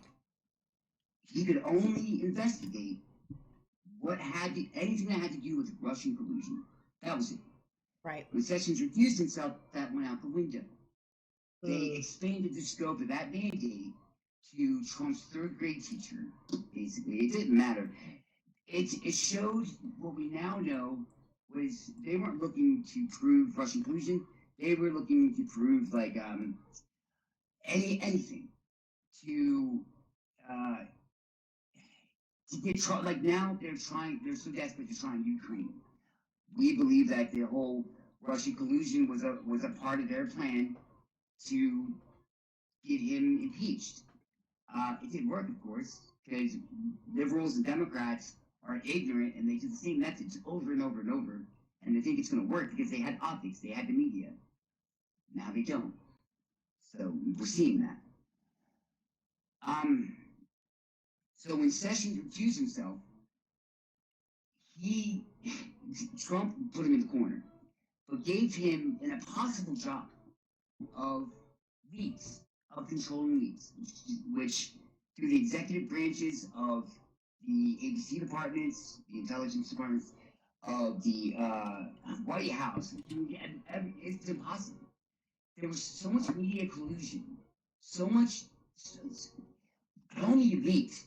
He could only investigate anything that had to do with Russian collusion. That was it. Right. When Sessions recused himself, that went out the window. They Mm. expanded the scope of that mandate to Trump's third grade teacher. Basically, it didn't matter. It showed what we now know was they weren't looking to prove Russian collusion. They were looking to prove like anything to uh, to get like now they're so desperate to try in Ukraine. We believe that the whole Russian collusion was a part of their plan to get him impeached. It didn't work, of course, because liberals and Democrats are ignorant and they do the same methods over and over and over, and they think it's going to work because they had optics, they had the media. Now they don't. So we're seeing that. Um, so when Sessions recused himself, he Trump put him in the corner, but gave him an impossible job of leaks, of controlling leaks, which through the executive branches of the ABC departments, the intelligence departments, of the White House. It's impossible. There was so much media collusion, so much. Not only leaked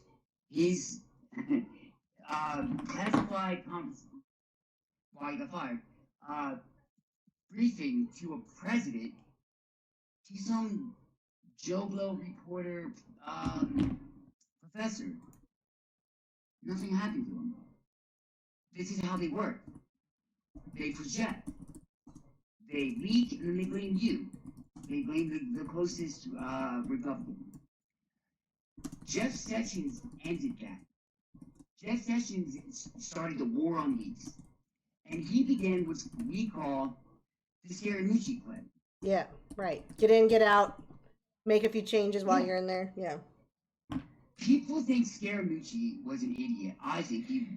his classified conference while he got fired, briefing to a president, to some Joe Blow reporter, professor. Nothing happened to him. This is how they work. They project. They leak and then they blame you. They blame the closest Republican. Jeff Sessions ended that. Jeff Sessions started the war on leaks. And he began what we call the Scaramucci plan. Yeah, right. Get in, get out, make a few changes while Yeah. you're in there. Yeah. People think Scaramucci was an idiot. I think he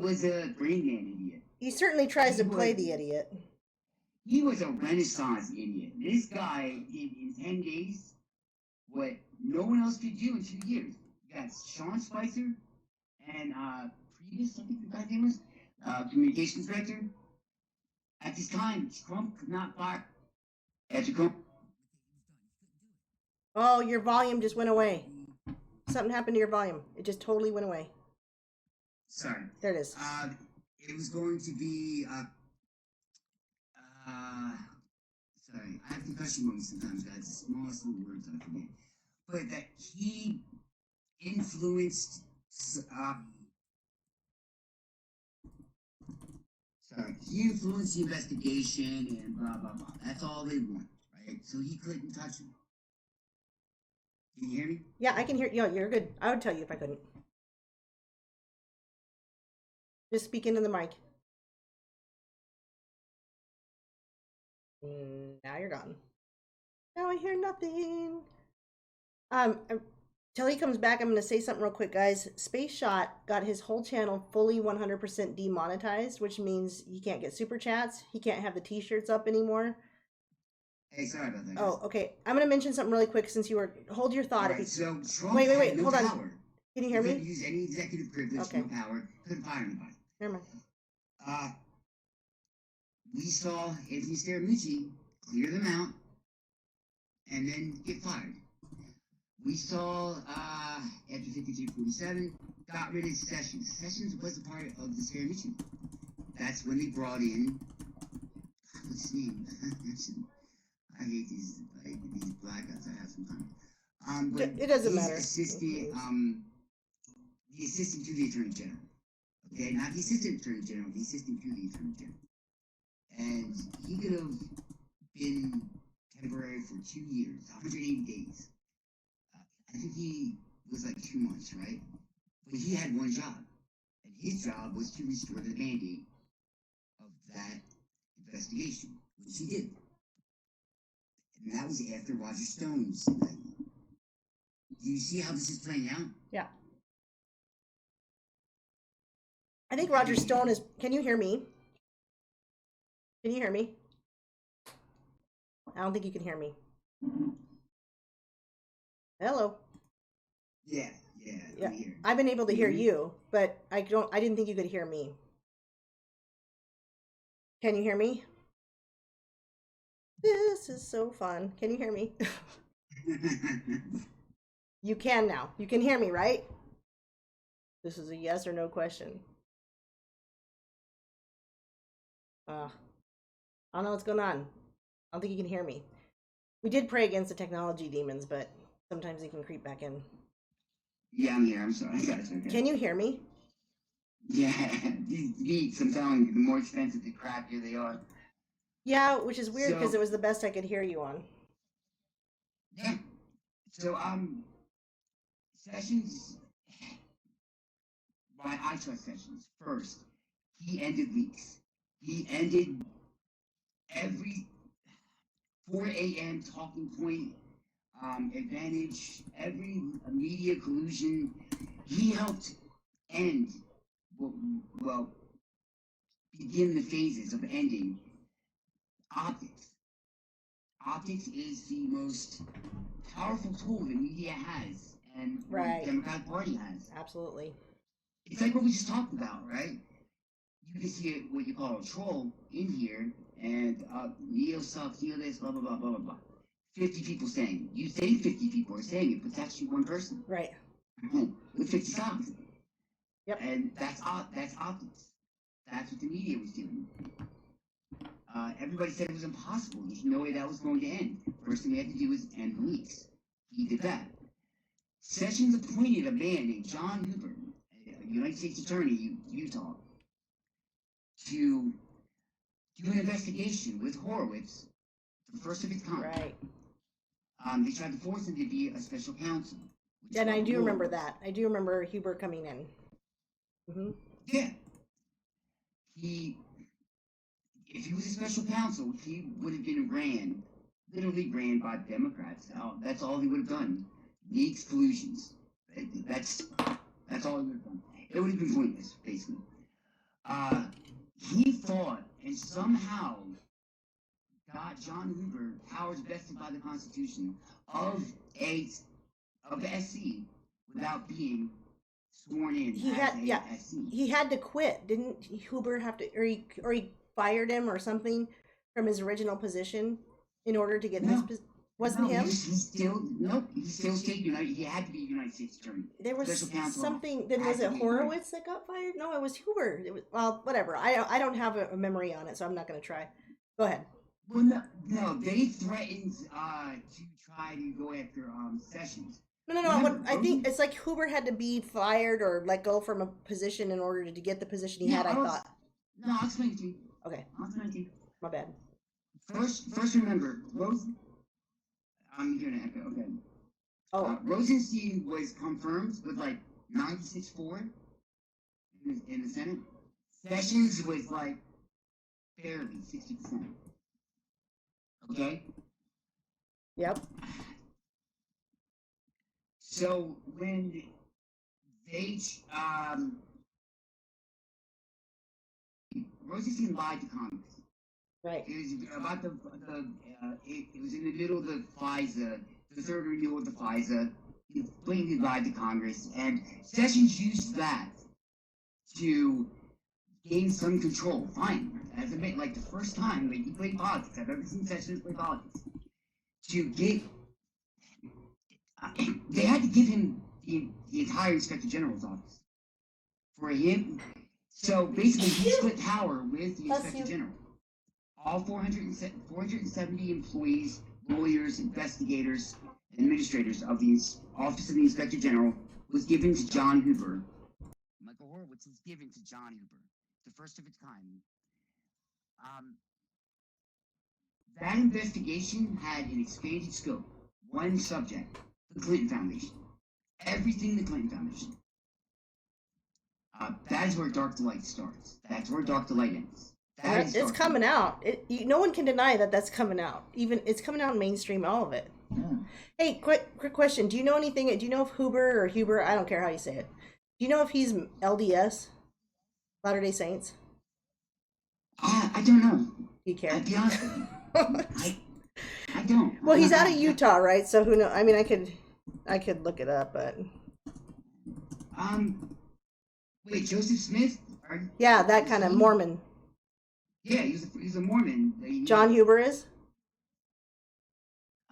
was a brain man idiot. He certainly tries He to play was- the idiot. He was a Renaissance idiot. This guy did in 10 days what no one else could do in 2 years. You got Sean Spicer and Priebus, I think the guy's name was, communications director. At this time, Trump could not fire. After Trump. Oh, your volume just went away. Something happened to your volume. It just totally went away. Sorry. There it is. It was going to be. Sorry, I have concussion moments sometimes, guys. The smallest little words I forget. But that he influenced. He influenced the investigation and blah blah blah. That's all they want, right? So he couldn't touch him. Can you hear me? Yeah, I can hear you. You're good. I would tell you if I couldn't. Just speak into the mic. Now you're gone. Now I hear nothing. Till he comes back, I'm going to say something real quick, guys. Space Shot got his whole channel fully 100% demonetized, which means he can't get super chats. He can't have the t-shirts up anymore. Hey, sorry about that. Oh, okay. I'm going to mention something really quick since you were... Hold your thought. Right, so Trump wait. had no Hold on. power. Can you hear me? Couldn't use any executive privilege, Okay. no power, couldn't fire anybody. Never mind. We saw Anthony Scaramucci clear them out and then get fired. We saw after 52-47, got rid of Sessions. Sessions was a part of the Scaramucci. That's when they brought in, what's his name? I hate these blackouts I have sometimes. But It doesn't his matter. Assistant, the assistant to the Attorney General. Okay, not the Assistant Attorney General, the assistant to the Attorney General. And he could have been temporary for 2 years, 180 days. I think he was like 2 months, right? But he had one job. And his job was to restore the mandate of that investigation, which he did. And that was after Roger Stone's indictment. Do you see how this is playing out? Yeah. I think Roger Stone is... Can you hear me? Can you hear me? I don't think you can hear me. Hello. Yeah. I've been able to hear you, but I didn't think you could hear me. Can you hear me? This is so fun. Can you hear me? You can now. You can hear me, right? This is a yes or no question. I don't know what's going on. I don't think you can hear me. We did pray against the technology demons, but sometimes they can creep back in. Yeah, I'm here. I'm sorry, guys. Okay. Can you hear me? Yeah, these beats, I'm telling you, the more expensive, the crappier they are. Yeah, which is weird because So- it was the best I could hear you on. Yeah. So, Sessions, why I trust Sessions. First, he ended leaks. He ended 4 a.m. talking point, advantage, every media collusion. He helped end, well, begin the phases of ending optics. Optics is the most powerful tool the media has and Right. the Democratic Party has. Absolutely. It's like what we just talked about, right? You can see what you call a troll in here, and Neo sucks, Neo this, blah, blah, blah, blah, blah, blah. 50 people saying. You think 50 people are saying it, but it's actually one person. Right. With 50 songs. Yep. And that's optics. That's what the media was doing. Everybody said it was impossible. There's no way that was going to end. First thing they had to do was end the leaks. He did that. Sessions appointed a man named John Hoover, a United States Attorney, Utah, to do an investigation with Horowitz, the first of its kind. Right. They tried to force him to be a special counsel. And I do remember that. I do remember Huber coming in. Mm-hmm. Yeah. If he was a special counsel, he would have been literally ran by Democrats. That's all he would have done. Leaks, collusions. That's all he would have done. It would have been pointless, basically. He fought and somehow got John Hoover powers vested by the Constitution of the SC without being sworn in SC. He had to quit. Didn't Hoover have to, or he fired him or something from his original position in order to get this? Wasn't him? He still stayed United. He had to be United States Attorney. There was something. Then was it Horowitz that got fired? No, it was Hoover. It was, well, whatever. I don't have a memory on it, so I'm not going to try. Go ahead. Well, no, they threatened to try to go after Sessions. No. I think it's like Hoover had to be fired or let go from a position in order to get the position he had. I thought. No, I'll explain it to you. Okay. I'll explain it to you. My bad. First, remember, I'm hearing an echo. Okay. Oh. Rosenstein was confirmed with like 96-4 in the Senate. Sessions was like barely 60%. Okay. Yep. So when they Rosenstein lied to Congress. Right. It was about it was in the middle of the FISA, the third renewal of the FISA. He blatantly lied to Congress, and Sessions used that to gain some control. Fine, as a like the first time that he played politics I've ever seen Sessions play politics. To get, they had to give him the entire Inspector General's office for him. So basically, he split power with the Inspector General. All 470 employees, lawyers, investigators, administrators of the Office of the Inspector General was given to John Hoover. Michael Horowitz was given to John Hoover, the first of its kind. That investigation had an expanded scope. One subject, the Clinton Foundation. Everything the Clinton Foundation. That is where Dark Delight starts. That's where Dark Delight ends. It's coming out. No one can deny that that's coming out. Even it's coming out in mainstream, all of it. Yeah. Hey, quick question. Do you know anything? Do you know if Huber? I don't care how you say it. Do you know if he's LDS, Latter-day Saints? I don't know. Do you care? I'll be honest with you. I don't. Well, he's out of Utah, right? So who knows? I mean, I could look it up, but. Wait, Joseph Smith? Yeah, that kind of Mormon. Yeah, he's a Mormon. John Huber is?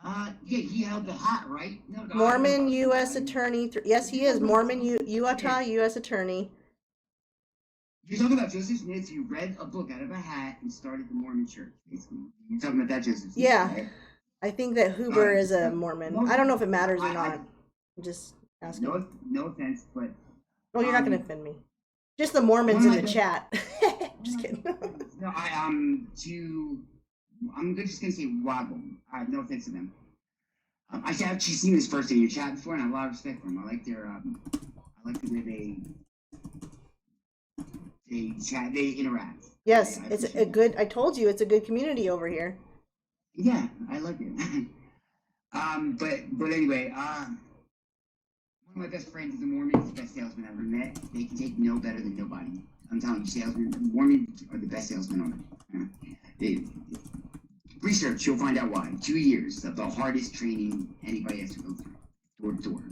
Yeah, he held the hat, right? No, Mormon U.S. Attorney. Yes, he is. Mormon Utah U.S. Attorney. You're talking about Joseph Smith, who read a book out of a hat and started the Mormon church, basically. You're talking about that Joseph Smith. Yeah. Right? I think that Huber is a Mormon. I don't know if it matters or not. I'm just asking. No offense, but... Oh, you're not going to offend me. Just the Mormons in the chat. Just kidding. No, I'm just gonna say waggle. No offense to them. I've actually seen this person in your chat before, and I have a lot of respect for them. I like their, I like the way they chat, they interact. Yes, it's a good. I told you, it's a good community over here. Yeah, I like it. But anyway, one of my best friends is a Mormon. He's the best salesman I've ever met. They can take no better than nobody. I'm telling you, salesmen, Mormons are the best salesmen on it. They, research, you'll find out why. 2 years of the hardest training anybody has to go through, door to door.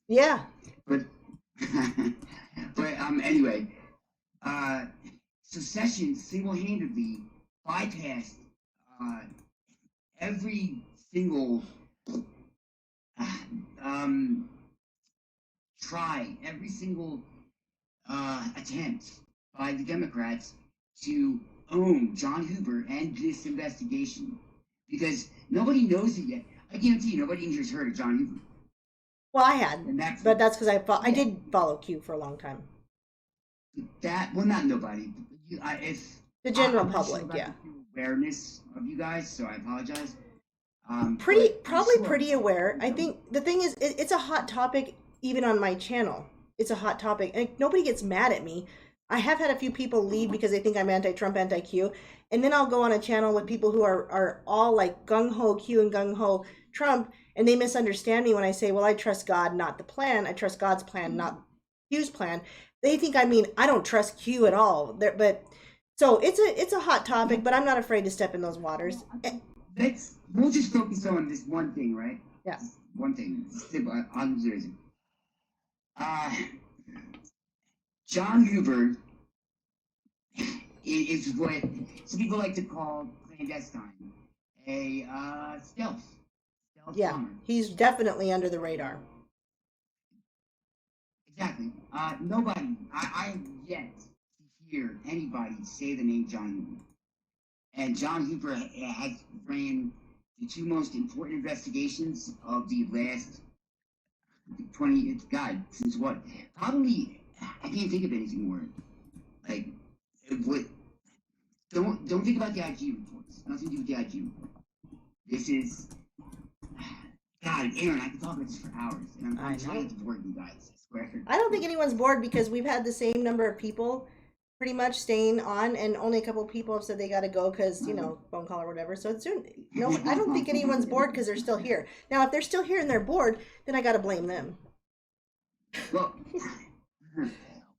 Yeah. But, anyway, so Sessions single-handedly bypassed every single every single attempt by the Democrats to own John Hoover and this investigation, because nobody knows it yet. I guarantee you, nobody in here's heard of John Hoover. Well, I had, And but that's because I did follow Q for a long time. Not nobody. If The general I'm not public, sure yeah. about the awareness of you guys, so I apologize. Pretty aware. I think the thing is, it's a hot topic even on my channel. It's a hot topic, and nobody gets mad at me. I have had a few people leave because they think I'm anti-Trump, anti-Q, and then I'll go on a channel with people who are all like gung-ho Q and gung-ho Trump, and they misunderstand me when I say, well, I trust God, not the plan. I trust God's plan, not Q's plan. They think I mean I don't trust Q at all. But so it's a hot topic, but I'm not afraid to step in those waters. We'll just focus on this one thing, right? Yeah. One thing. On John Hoover is what some people like to call clandestine, a stealth bomber. He's definitely under the radar. Exactly. Nobody, I have yet to hear anybody say the name John Hoover. And John Hoover has ran the two most important investigations of the last 20, since what? Probably, I can't think of anything more. Like, what? Don't think about the IG reports. Nothing to do with the IG report. This is, God, Aaron, I can talk about this for hours, and I'm trying to bore you guys. I swear. I don't think anyone's bored because we've had the same number of people pretty much staying on, and only a couple of people have said they got to go because phone call or whatever. So it's no, I don't think anyone's bored because they're still here. Now, if they're still here and they're bored, then I got to blame them. Well,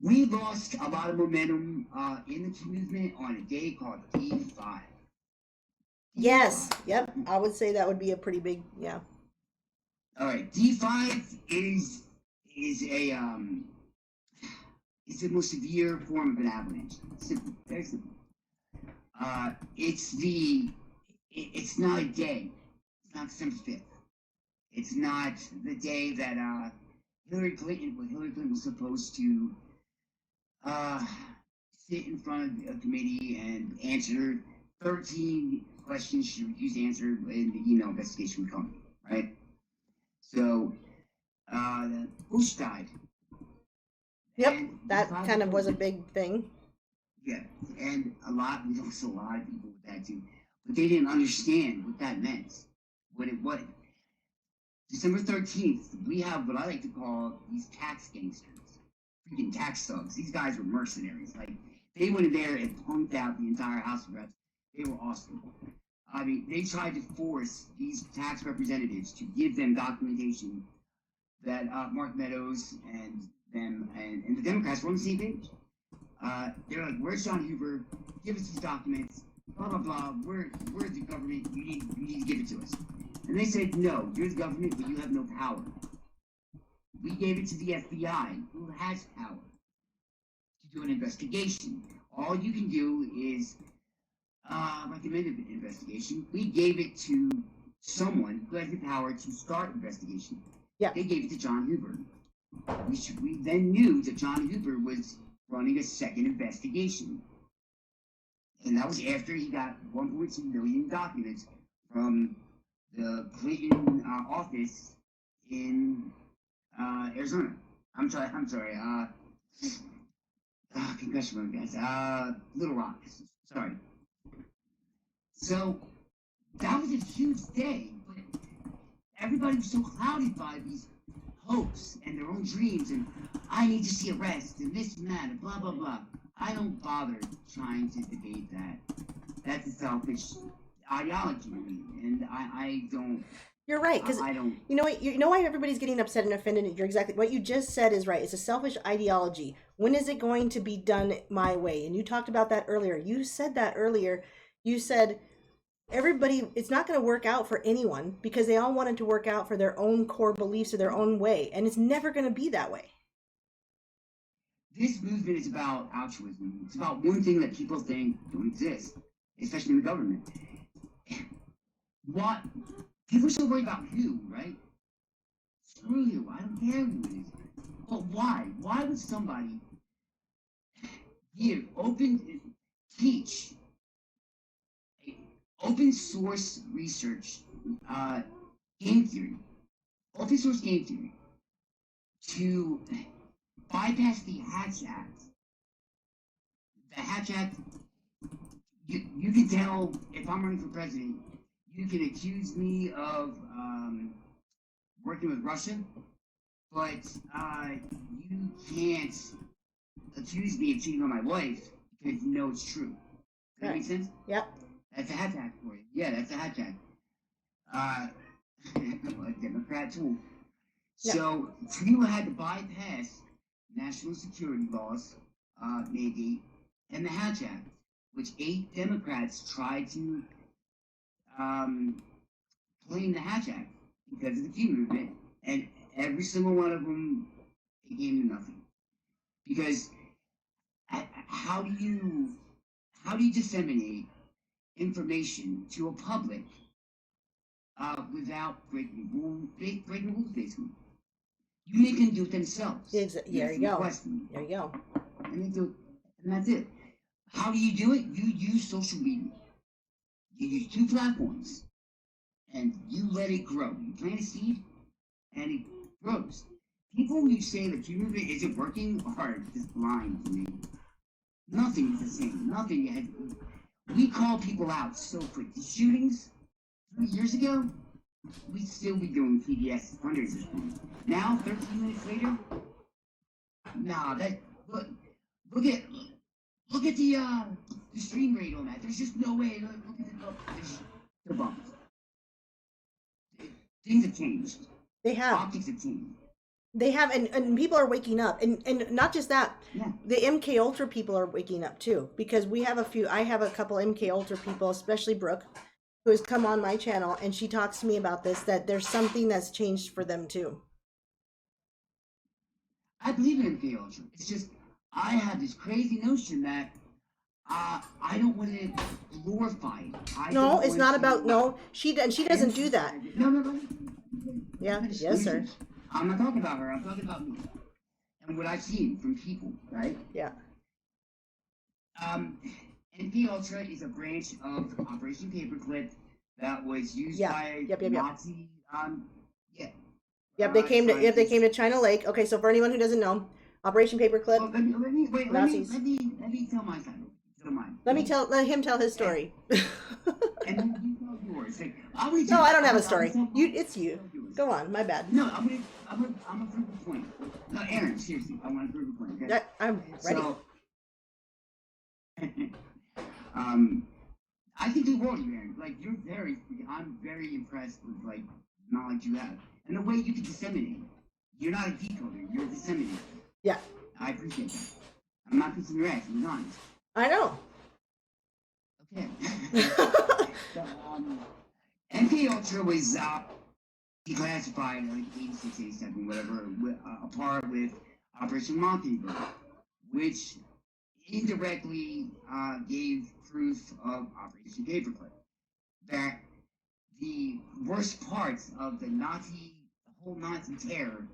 we lost a lot of momentum in the Q movement on a day called D5. Yes, yep, I would say that would be a pretty big, yeah. All right, D5 is a it's the most severe form of an avalanche. Simple, very simple. It's not a day. It's not December 5th. It's not the day that Hillary Clinton was supposed to sit in front of a committee and answer 13 questions she refused to answer in the email investigation would come, right? So, Bush died. Yep, that kind of was a big thing. Yeah, and we lost a lot of people with that too. But they didn't understand what that meant. What December 13th, we have what I like to call these tax gangsters. Freaking tax thugs. These guys were mercenaries. Like, they went in there and punked out the entire House of Reps. They were awesome. I mean, they tried to force these tax representatives to give them documentation that Mark Meadows and them and the Democrats were on the same page. They're like, "Where's John Hoover? Give us these documents. Blah blah blah. We're the government. You need to give it to us." And they said, "No, you're the government, but you have no power. We gave it to the FBI, who has power to do an investigation. All you can do is recommend an investigation. We gave it to someone who has the power to start investigation. Yeah. They gave it to John Hoover. We then knew that John Hoover was running a second investigation. And that was after he got 1.2 million documents from the Clinton office in Arizona. I'm sorry. Concussion room, guys. Little Rock. Sorry. So that was a huge day, but everybody was so clouded by these hopes and their own dreams, and I need to see arrest and this and that and blah blah blah. I don't bother trying to debate that. That's a selfish. ideology, and I don't. You're right, because I don't. you know what? You know why everybody's getting upset and offended. You're exactly what you just said is right. It's a selfish ideology. When is it going to be done my way? And you talked about that earlier. You said that earlier. You said everybody. It's not going to work out for anyone because they all wanted to work out for their own core beliefs or their own way, and it's never going to be that way. This movement is about altruism. It's about one thing that people think don't exist, especially in the government. What? People are so worried about who, right? Screw you. I don't care who it is. But why? Why would somebody give teach open source research, game theory, open source game theory, to bypass the Hatch Act? The Hatch Act, you can tell if I'm running for president, you can accuse me of working with Russia, but you can't accuse me of cheating on my wife because you know it's true. Does that make sense? Yep. That's a Hatch Act for you. Yeah, that's a Hatch Act. A Democrat tool. Yep. So you had to bypass national security laws, mandate, and the Hatch Act, which 8 Democrats tried to claim the Hatch Act because of the Q movement, and every single one of them, it came to nothing. Because how do you disseminate information to a public without breaking rules, basically? You make them do it themselves. There you go. There you go. And they do it, and that's it. How do you do it? You use social media. You use 2 platforms, and you let it grow. You plant a seed, and it grows. People who say that Q movement isn't working are just lying to me. Nothing is the same. Nothing. We call people out so quick. The shootings 3 years ago, we'd still be doing PBS hundreds of times. Now, 13 minutes later, nah. Look at the stream rate on that. There's just no way. Look at the bumps. Things have changed. They have. Optics have changed. They have, and people are waking up, and not just that. Yeah. The MK Ultra people are waking up too, because I have a couple MK Ultra people, especially Brooke, who has come on my channel, and she talks to me about this, that there's something that's changed for them too. I believe in MK Ultra. It's just I have this crazy notion that I don't want to glorify it. No, it's not about she doesn't do that. No. Yeah, yes, sir. I'm not talking about her. I'm talking about me and what I've seen from people, right? Yeah. MK Ultra is a branch of Operation Paperclip that was used by Nazi. Yep, they came to China Lake. Okay, so for anyone who doesn't know, Operation Paperclip. Well, Nazis. Let me tell my side. Let him tell his story. And then you tell yours. No, I don't have a story. It's you. Go on. My bad. No, I'm gonna prove the point. No, Aaron, seriously, I want to prove the point. Okay? I'm ready. So, I can do more, Aaron. Like I'm very impressed with like knowledge you have and the way you can disseminate. You're not a decoder. You're a disseminator. Yeah. I appreciate that. I'm not kissing your ass. I'm honest. I know. Okay. So, MK Ultra was declassified like 86, 87, whatever, apart with Operation Mockingbird, which indirectly gave proof of Operation Paperclip. That the worst parts of the whole Nazi terror,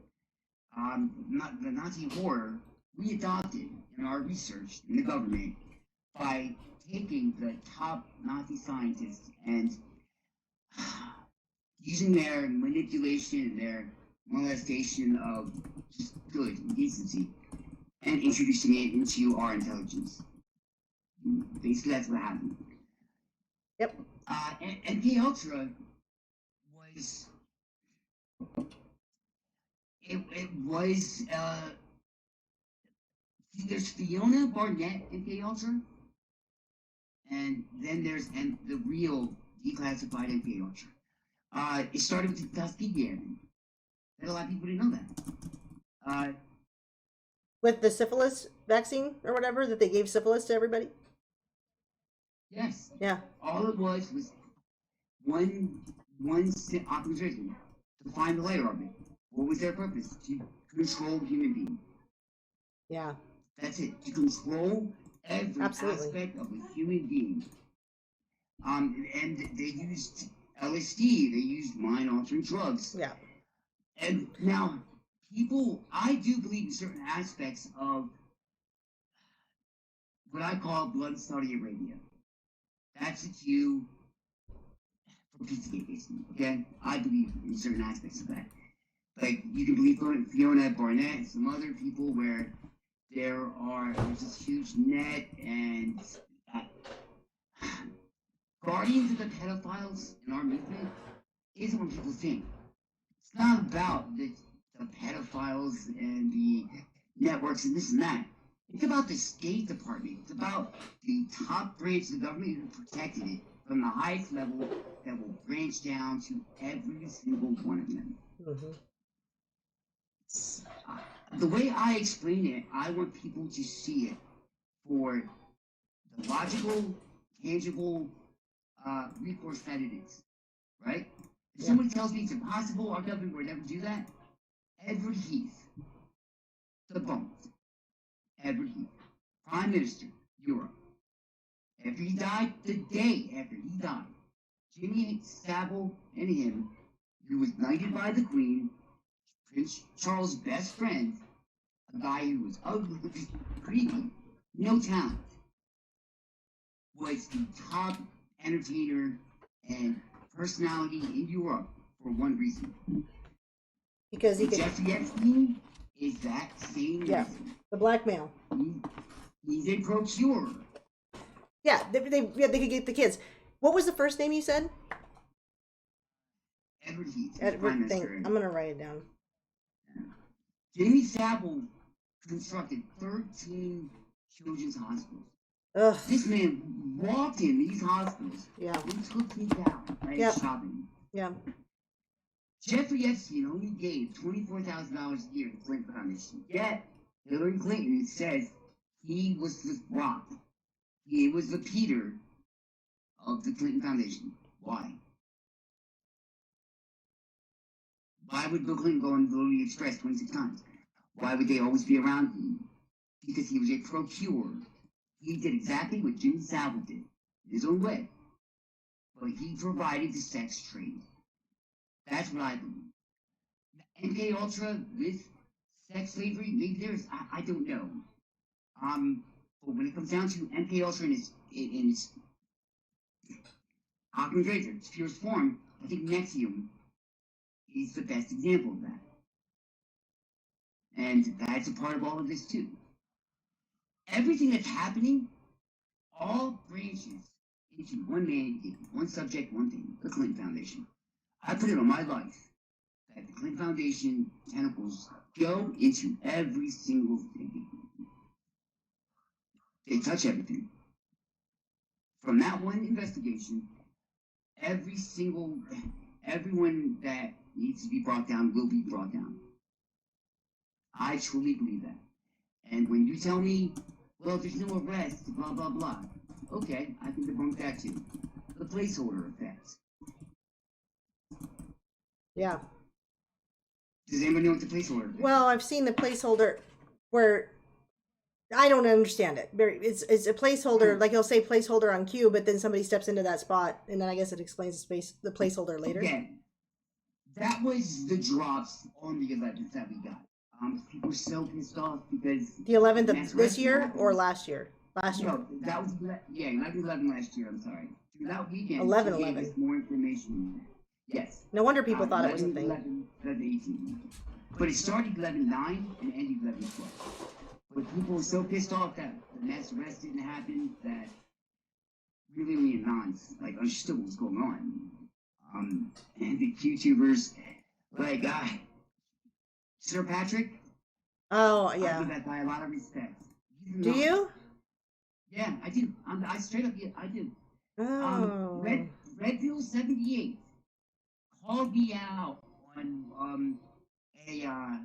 the Nazi horror, we adopted in our research in the government by taking the top Nazi scientists and using their manipulation and their molestation of just good and decency and introducing it into our intelligence. Basically, that's what happened. Yep. And MK Ultra was it was there's Fiona Barnett MK Ultra, and then there's the real declassified MK Ultra. It started with the Tuskegee Airmen. And a lot of people didn't know that. With the syphilis vaccine or whatever that they gave syphilis to everybody. Yes. Yeah. All it was one optimization to find the layer of it. What was their purpose? To control human beings. Yeah. That's it. To control every Absolutely. aspect of a human being. And they used LSD. They used mind-altering drugs. Yeah. And now, I do believe in certain aspects of what I call blood Saudi Arabia. That's a few for Pizzagate, basically. Okay, I believe in certain aspects of that. Like you can believe Fiona Barnett and some other people where there's this huge net and guardians of the pedophiles in our movement isn't what people think. It's not about the pedophiles and the networks and this and that. It's about the State Department. It's about the top branch of the government who protected it from the highest level that will branch down to every single one of them. Mm-hmm. The way I explain it, I want people to see it for the logical, tangible recourse that it is, right? If somebody tells me it's impossible, our government would never do that. Edward Heath, the bones. Edward Heath, Prime Minister, Europe. After he died, the day after he died, Jimmy Savile and him, who was knighted by the Queen, Prince Charles' best friend, a guy who was ugly, creepy, no talent, was the top entertainer and personality in Europe for one reason. Because he could. Jeffrey Epstein is that same reason. The blackmail. He's a procurer. Yeah, they could get the kids. What was the first name you said? Edward Heath. Edward. I'm gonna write it down. Jimmy Savile constructed 13 children's hospitals. Ugh. This man walked in these hospitals. Yeah. And took kids out, right? Shopping. Yeah. Jeffrey Epstein only gave $24,000 a year to the Clinton Foundation. Yet Hillary Clinton says he was the rock. He was the Peter of the Clinton Foundation. Why? Why would Bill Clinton go on the Liberty Express 26 times? Why would they always be around him? Because he was a procurer. He did exactly what Jimmy Savile did, in his own way. But he provided the sex trade. That's what I believe. MK Ultra with sex slavery, maybe there's, I don't know. But when it comes down to MK Ultra in its Occam Razor, its purest form, I think Nexium is the best example of that. And that's a part of all of this too. Everything that's happening all branches into one man, one subject, one thing, the Clinton Foundation. I put it on my life that the Clinton Foundation tentacles go into every single thing. They touch everything. From that one investigation, everyone that needs to be brought down will be brought down. I truly believe that. And when you tell me, well, there's no arrest, blah, blah, blah. Okay, I can debunk that too. The placeholder effect. Yeah. Does anybody know what the placeholder effect is? Well, I've seen the placeholder where I don't understand it. It's a placeholder, like he'll say placeholder on cue, but then somebody steps into that spot, and then I guess it explains the placeholder later. Again, that was the drops on the 11th that we got. People were so pissed off because the 11th of this year or last year? Last year. No, that was 11 last year. I'm sorry. Through that weekend, 11/11. More information. Yes. No wonder people thought it was a thing. 11/18. But it started 11/9 and ended 11/12. But people were so pissed off that the mass arrest didn't happen that really only anons understood what was going on. And the YouTubers like Sir Patrick. Oh yeah. I give that guy a lot of respect. Do you? Yeah, I do. I straight up, I do. Oh. Red Redfield 78 called me out on a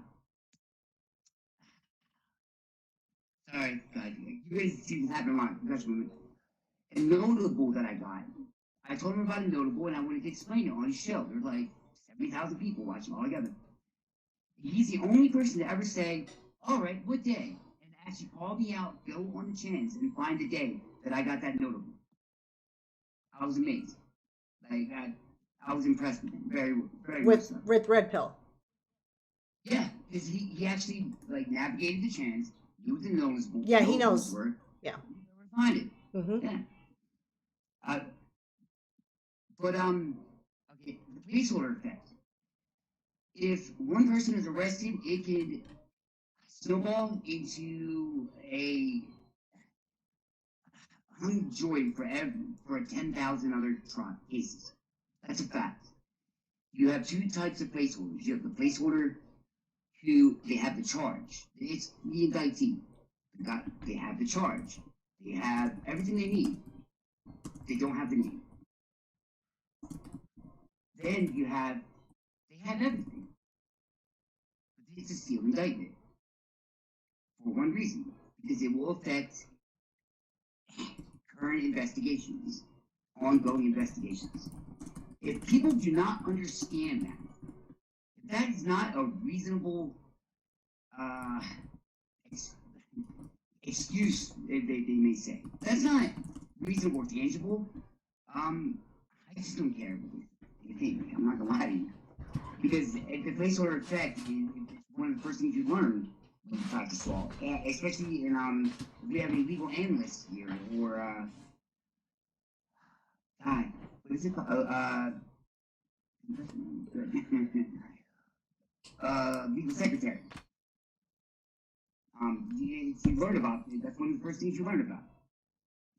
sorry, God, you guys see what happened on my a notable that I got. I told him about a notable and I wanted to explain it on his show. There's like 70,000 people watching all together. He's the only person to ever say, all right, what day? And actually call me out, go on the chance, and find the day that I got that notable. I was amazed. Like, I was impressed with him. Very, very much so. With Red Pill. Yeah, because he actually, like, navigated the chance, knew the noticeable. Yeah, he knows. Were, yeah. Find it. Mm-hmm. Yeah. But, okay, the placeholder effect. If one person is arrested, it could snowball into a hung joy for 10,000 other cases. That's a fact. You have two types of placeholders. You have the placeholder who they have the charge. It's the indictee. They have the charge. They have everything they need. They don't have the name. Then they have everything. But it's a sealed indictment. For one reason, because it will affect current investigations, ongoing investigations. If people do not understand that, if that is not a reasonable excuse, they may say, that's not reasonable or tangible, I just don't care what you think. I'm not gonna lie to you. Because the placeholder effect is one of the first things you learn when you practice law, especially in if we have any legal analysts here, or God, what is it called? Legal secretary. You learn about it. That's one of the first things you learn about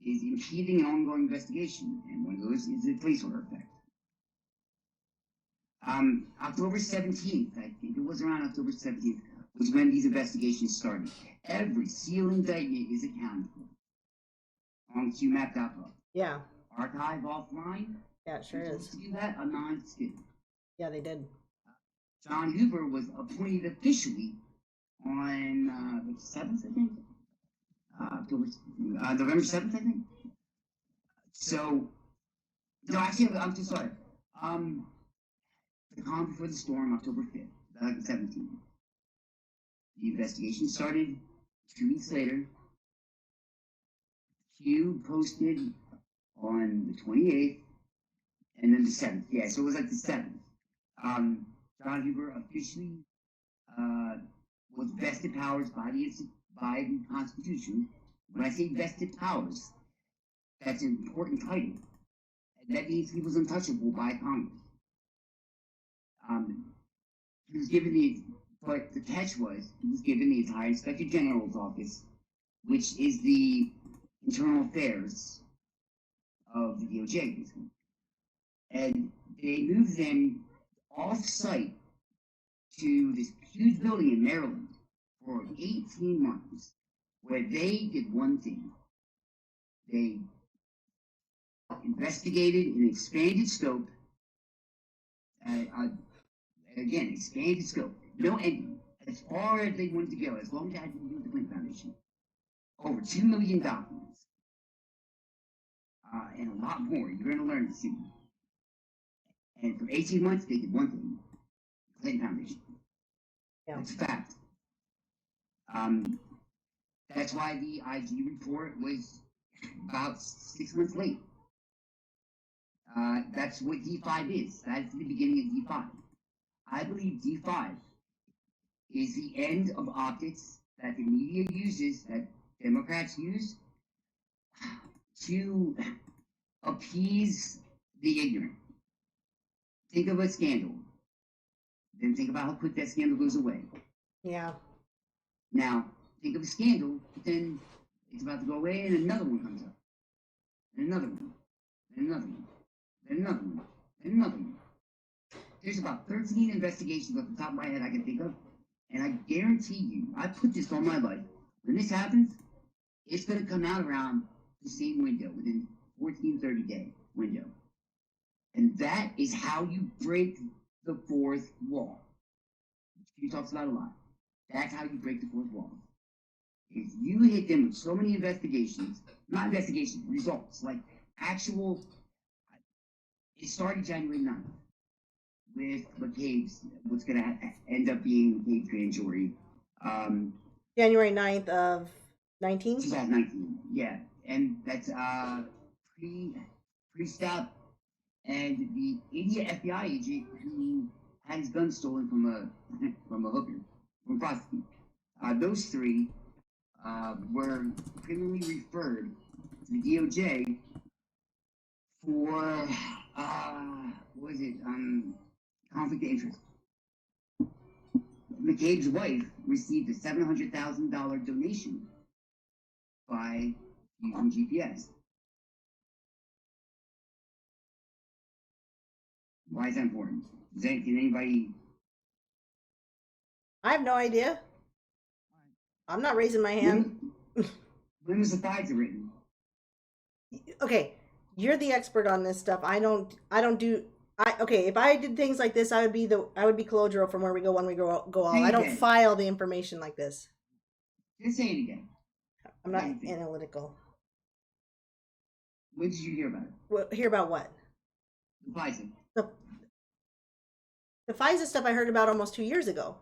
is impeding an ongoing investigation, and one of those is the placeholder effect. October 17th, I think it was around October 17th, was when these investigations started. Every sealed indictment is accounted for on QMAP.gov. Yeah. Archive offline. Yeah, it sure is. To do that, anonymous did. Yeah, they did. John Hoover was appointed officially on the 7th, I think. November 7th, I think. So, no, actually, I'm too sorry. The calm before the storm, October 5th, 2017. The investigation started 2 weeks later. Q posted on the 28th, and then the 7th. Yeah, so it was like the 7th. John Hoover officially was vested powers by the Constitution. When I say vested powers, that's an important title. And that means he was untouchable by Congress. He was given but the catch was, he was given the entire Inspector General's office, which is the internal affairs of the DOJ, basically. And they moved them off-site to this huge building in Maryland for 18 months, where they did one thing. They investigated an expanded scope, again, expanded scope, no ending, as far as they wanted to go, as long as it had to do with the Clinton Foundation. Over 2 million documents, and a lot more. You're going to learn soon. And for 18 months, they did one thing: the Clinton Foundation. Yeah. That's a fact. That's why the IG report was about 6 months late. That's what D5 is. That's the beginning of D5. I believe D5 is the end of optics that the media uses, that Democrats use, to appease the ignorant. Think of a scandal. Then think about how quick that scandal goes away. Yeah. Now, think of a scandal, but then it's about to go away and another one comes up. And another one. And another one. And another one. And another one. There's about 13 investigations off the top of my head I can think of. And I guarantee you, I put this on my life. When this happens, it's going to come out around the same window, within 14, 30-day window. And that is how you break the fourth wall. He talks about a lot. That's how you break the fourth wall. If you hit them with so many investigations, not investigations, results, like actual, it started January 9th with McCabe's, what's going to end up being McCabe's grand jury. January 9th of 19? 2019, yeah. And that's pre-stop, and the idiot FBI agent who had his gun stolen from a hooker, from a prostitute. Those three were criminally referred to the DOJ for what was it? Conflict of interest. McCabe's wife received a $700,000 donation by using GPS. Why is that important? Can anybody? I have no idea. I'm not raising my hand. When was the FISA written? Okay, you're the expert on this stuff. Okay, if I did things like this, I would be Calogero from Where We Go When We Go All. I don't file the information like this. Just say it again. I'm not analytical. When did you hear about it? Hear about what? The FISA. The FISA stuff I heard about almost 2 years ago.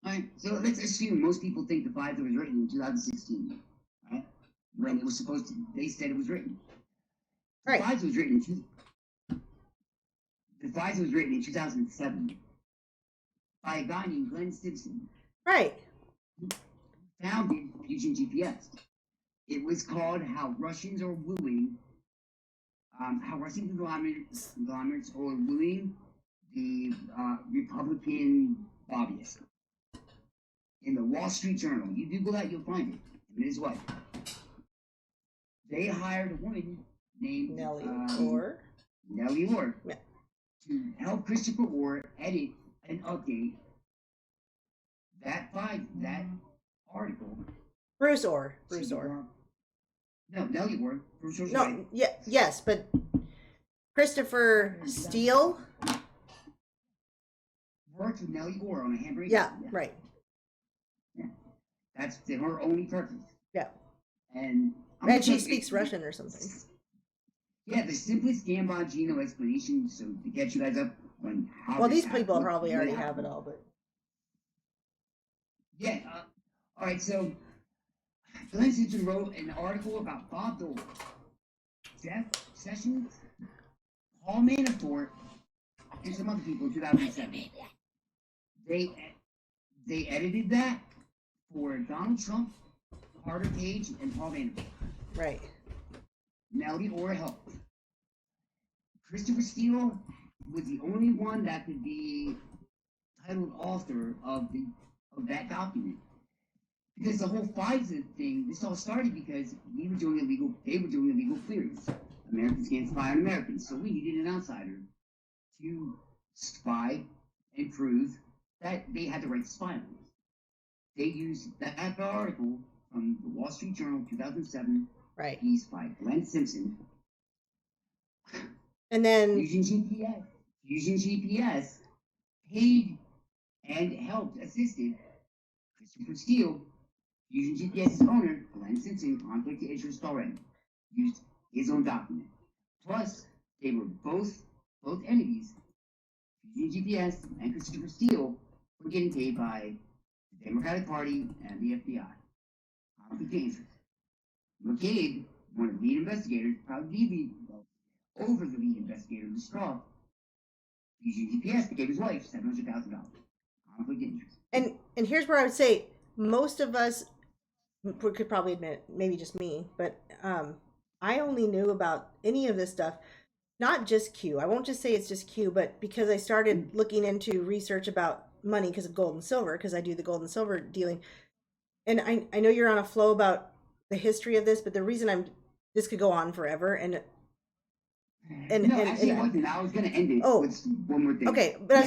Alright, so let's assume most people think the FISA was written in 2016, right? When it was supposed to, they said it was written. Right. The FISA was written in 2007 by a guy named Glenn Simpson. Right. Who founded Fusion GPS. It was called How Russians Are Wooing, how Russian conglomerates are wooing the Republican lobbyists. In the Wall Street Journal, you Google that, you'll find it. And his wife. They hired a woman named Nellie Orr. Nellie Orr. Yeah. To help Christopher Orr edit and update that article. Bruce Orr. No, Nellie Orr. Bruce Orr's no, wife. yeah, yes, but Christopher Steele. Worked with Nellie Orr on a handbrake. Yeah, right. Yeah. That's her only purpose. Yeah. And she speaks Russian or something. Yeah, the simplest Gambino explanation, so to get you guys up on how. Well, these people probably already have it all, but. Yeah. All right. So, Glenn Simpson wrote an article about Bob Dole, Jeff Sessions, Paul Manafort, and some other people in 2007. They edited that for Donald Trump, Carter Page, and Paul Manafort. Right. Nellie Orr helped. Christopher Steele was the only one that could be titled author of that document. Because the whole FISA thing, this all started because they were doing illegal clearance. Americans can't spy on Americans, so we needed an outsider to spy and prove that they had the right to spy on us. They used that article from the Wall Street Journal, 2007, right, piece by Glenn Simpson. And then Fusion GPS paid and helped, assisted Christopher Steele, Fusion GPS's owner, Glenn Simpson, conflict of interest already, used his own document. Plus, they were both entities, Fusion GPS and Christopher Steele, were getting paid by the Democratic Party and the FBI. Conflict of interest. McCabe, one of the lead investigators, probably over the lead investigator in the straw, Fusion GPS gave his wife $700,000. Conflict of interest. And here's where I would say most of us could probably admit, maybe just me, but I only knew about any of this stuff, not just Q. I won't just say it's just Q, but because I started looking into research about money because of gold and silver, because I do the gold and silver dealing. And I know you're on a flow about the history of this, but the reason this could go on forever, and actually, I was going to end it with one more thing. Okay, but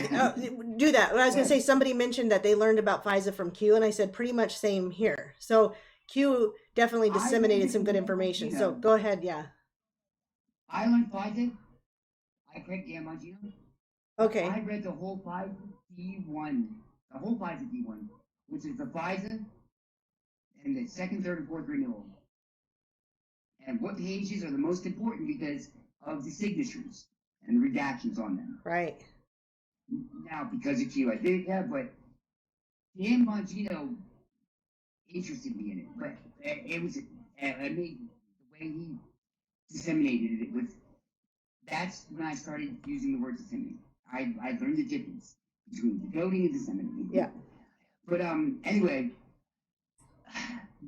do that. I was going to say, somebody mentioned that they learned about FISA from Q, and I said pretty much same here. So Q definitely disseminated some good information. So go ahead, yeah. I learned FISA. I correct Yamagino. Okay. I read the whole FISA-D1, which is the FISA and the second, third, and fourth renewal. And what pages are the most important because of the signatures and the redactions on them. Right. Now, because of Q, I did, yeah, but Dan Bongino interested me in it. But it was, I mean, the way he disseminated it was, that's when I started using the word disseminate. I learned the difference between decoding and disseminating. Yeah. But anyway,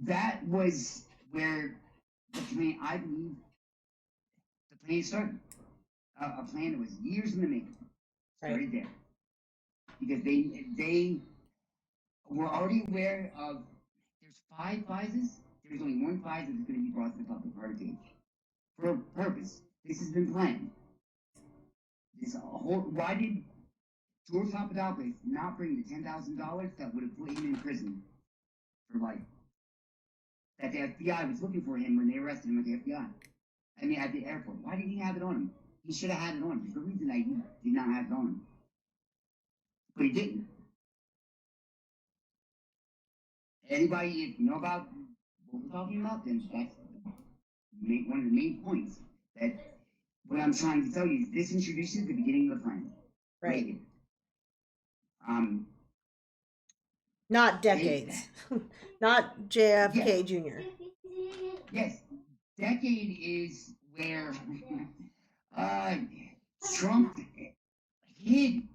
that was where the plan, I believe, the plan started. A plan that was years in the making started there. Because they were already aware of, there's 5 FISAs, there's only one FISA that's going to be brought to the public, Heritage. For a purpose. This has been planned. Why did George Papadopoulos not bring the $10,000 that would have put him in prison for life? That the FBI was looking for him when they arrested him at the FBI. I mean, at the airport. Why did he have it on him? He should have had it on him. There's no reason that he did not have it on him. But he didn't. Anybody, if you know about what we're talking about, then that's one of the main points. That what I'm trying to tell you is this introduces the beginning of the plan. Right. Um, Not decades. Not JFK Jr. Yes. Decade is where Trump hid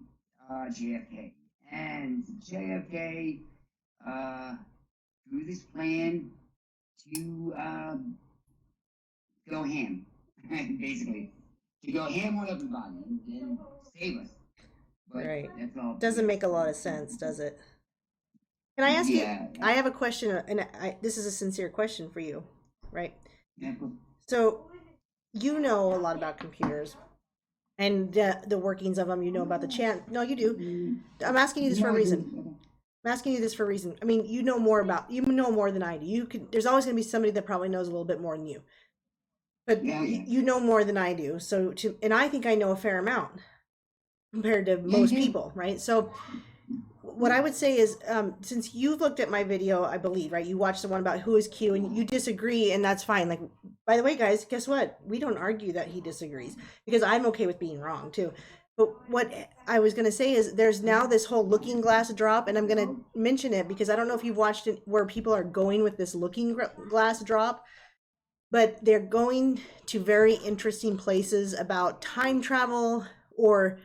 JFK. And JFK drew this plan to go ham, basically. To go ham on everybody and save us. But right. That's all. Doesn't make a lot of sense, does it? Can I ask you? I have a question, and this is a sincere question for you, right? Yeah. So, you know a lot about computers and the workings of them. You know about the chant. No, you do. I'm asking you this for a reason. I'm asking you this for a reason. I mean, you know more than I do. You could. There's always going to be somebody that probably knows a little bit more than you. But you know more than I do. So, and I think I know a fair amount compared to most people, right? So, what I would say is, since you've looked at my video, I believe, right? You watched the one about who is Q, and you disagree, and that's fine. Like, by the way, guys, guess what? We don't argue that he disagrees, because I'm okay with being wrong too. But what I was going to say is, there's now this whole looking glass drop, and I'm going to mention it because I don't know if you've watched it, where people are going with this looking glass drop, but they're going to very interesting places about time travel or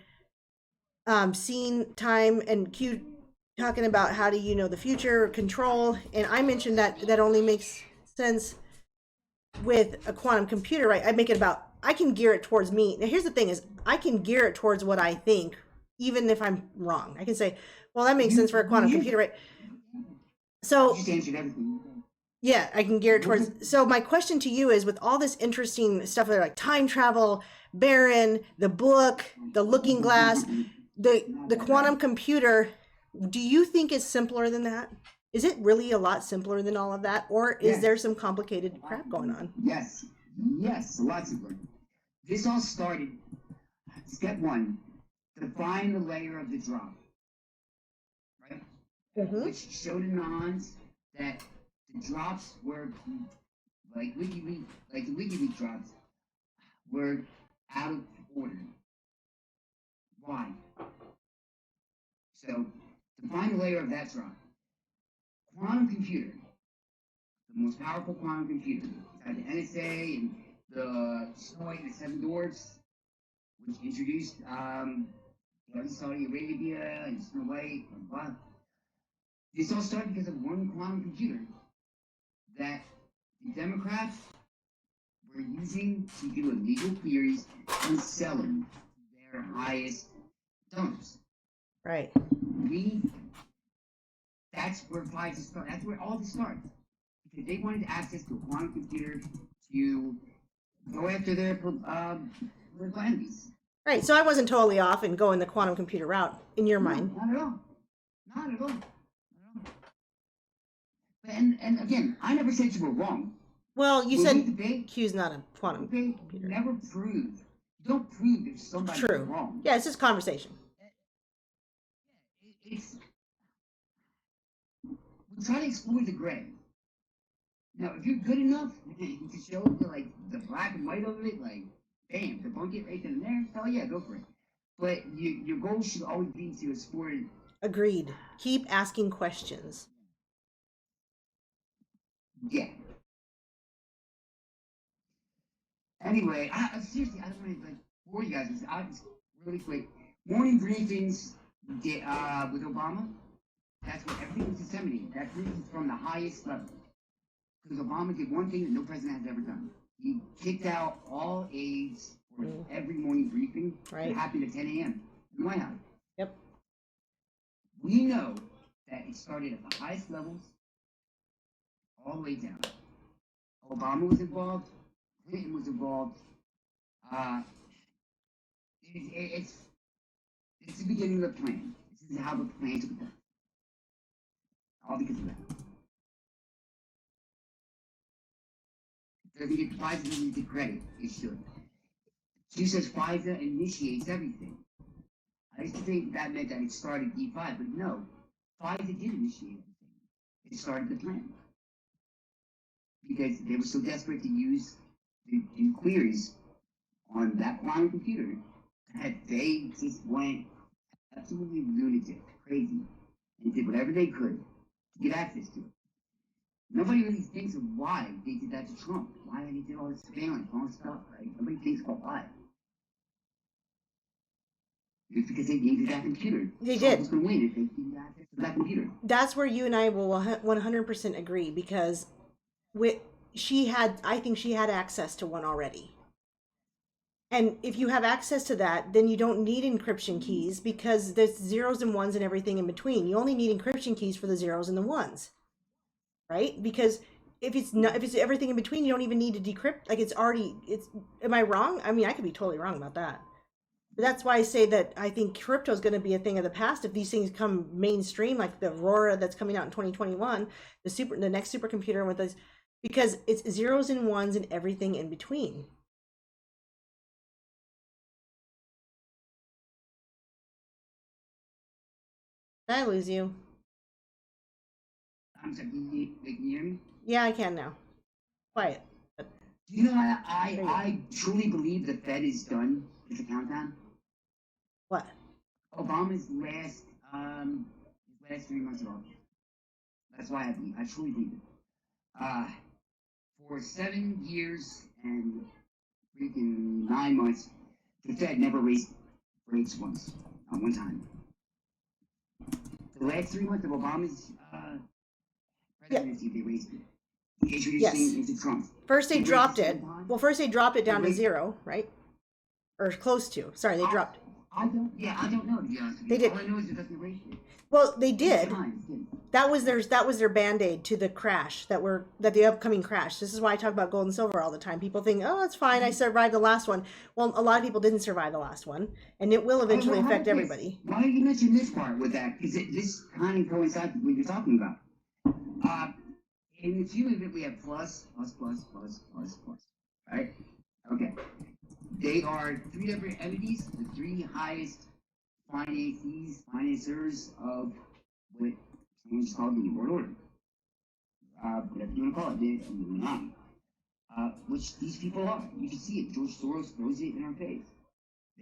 seeing time, and Q talking about how do you know the future, control, and I mentioned that only makes sense with a quantum computer, right? I make it about, I can gear it towards me. Now here's the thing is, I can gear it towards what I think, even if I'm wrong. I can say, well, that makes sense for a quantum computer, right? So yeah, I can gear it towards. So my question to you is, with all this interesting stuff, like time travel, Baron, the book, the looking glass, the quantum computer, do you think it's simpler than that? Is it really a lot simpler than all of that? Or is there some complicated crap going on? Yes, a lot simpler. This all started, step 1, define the layer of the drop, right? Which showed in the Hans that the drops were, like the WikiLeaks drops, were out of order. Why? So, define the layer of that drop. Quantum computer, the most powerful quantum computer, had the NSA and the Snow White and the Seven Dwarfs, which introduced Saudi Arabia and Snow White and blah. This all started because of one quantum computer that the Democrats were using to do illegal queries and selling to their highest donors. Right. That's where FISA started. That's where all this starts. Because they wanted access to a quantum computer to go after their political enemies. Right. So I wasn't totally off in going the quantum computer route in your mind. Not at all. Not at all. And again, I never said you were wrong. Well, you said Q's not a quantum computer. Never proved You don't prove if somebody's True. wrong. Yeah, it's just conversation. It's we try to explore the gray. Now, if you're good enough to show like the black and white of it, like bam, debunk it right then and there, hell yeah, go for it. But your goal should always be to explore. Agreed. Keep asking questions. Yeah. Anyway, seriously, I don't want to like bore you guys. I just really quick. Morning briefings with Obama. That's what everything was disseminated. That briefing is from the highest level. Because Obama did one thing that no president has ever done. He kicked out all aides for every morning briefing Right. that happened at 10 a.m. in the White House. Yep. We know that it started at the highest levels all the way down. Obama was involved. Clinton was involved. It's the beginning of the plan. This is how the plan took place. All because of that. Doesn't get FISA doesn't get credit. It should. She says FISA initiates everything. I used to think that meant that it started E5, but no. FISA did initiate everything. It started the plan. Because they were so desperate to use the queries on that quantum computer that they just went absolutely lunatic, crazy, and did whatever they could to get access to it. Nobody really thinks of why they did that to Trump. Why they did all this surveillance, all this stuff, right? Nobody thinks about why. It's because they needed that computer. They Trump did. was going to win if they didn't have access to that computer. That's where you and I will 100% agree, because I think she had access to one already. And if you have access to that, then you don't need encryption keys, because there's zeros and ones and everything in between. You only need encryption keys for the zeros and the ones, right? Because if it's everything in between, you don't even need to decrypt. Like, am I wrong? I mean, I could be totally wrong about that. But that's why I say that I think crypto is going to be a thing of the past if these things come mainstream, like the Aurora that's coming out in 2021, the next supercomputer with this, because it's zeros and ones and everything in between. Did I lose you? I'm sorry, can you hear me? Yeah, I can now. Quiet. Do you know I truly believe the Fed is done with the countdown? What? Obama's last 3 months of office. That's why I truly believe it. For 7 years and freaking 9 months, the Fed never raised rates once, not one time. The last 3 months of Obama's presidency, they raised it. Introducing into Trump. First they dropped it. Well, first they dropped it down to zero, right? Or close to. Sorry, they dropped. I don't know, to be honest with you. They did. All I know is it doesn't raise it. Well, they did. That was their band-aid to the crash the upcoming crash. This is why I talk about gold and silver all the time. People think, oh, it's fine, I survived the last one. Well, a lot of people didn't survive the last one, and it will eventually affect everybody. Why did you mention this part with that? Because this kind of coincides with what you're talking about. In the human bit, we have plus, right? Okay. They are three different entities, the three highest financiers of what someone just called the world order. Whatever you want to call it, the Illuminati. Which these people are. You can see it. George Soros throws it in our face.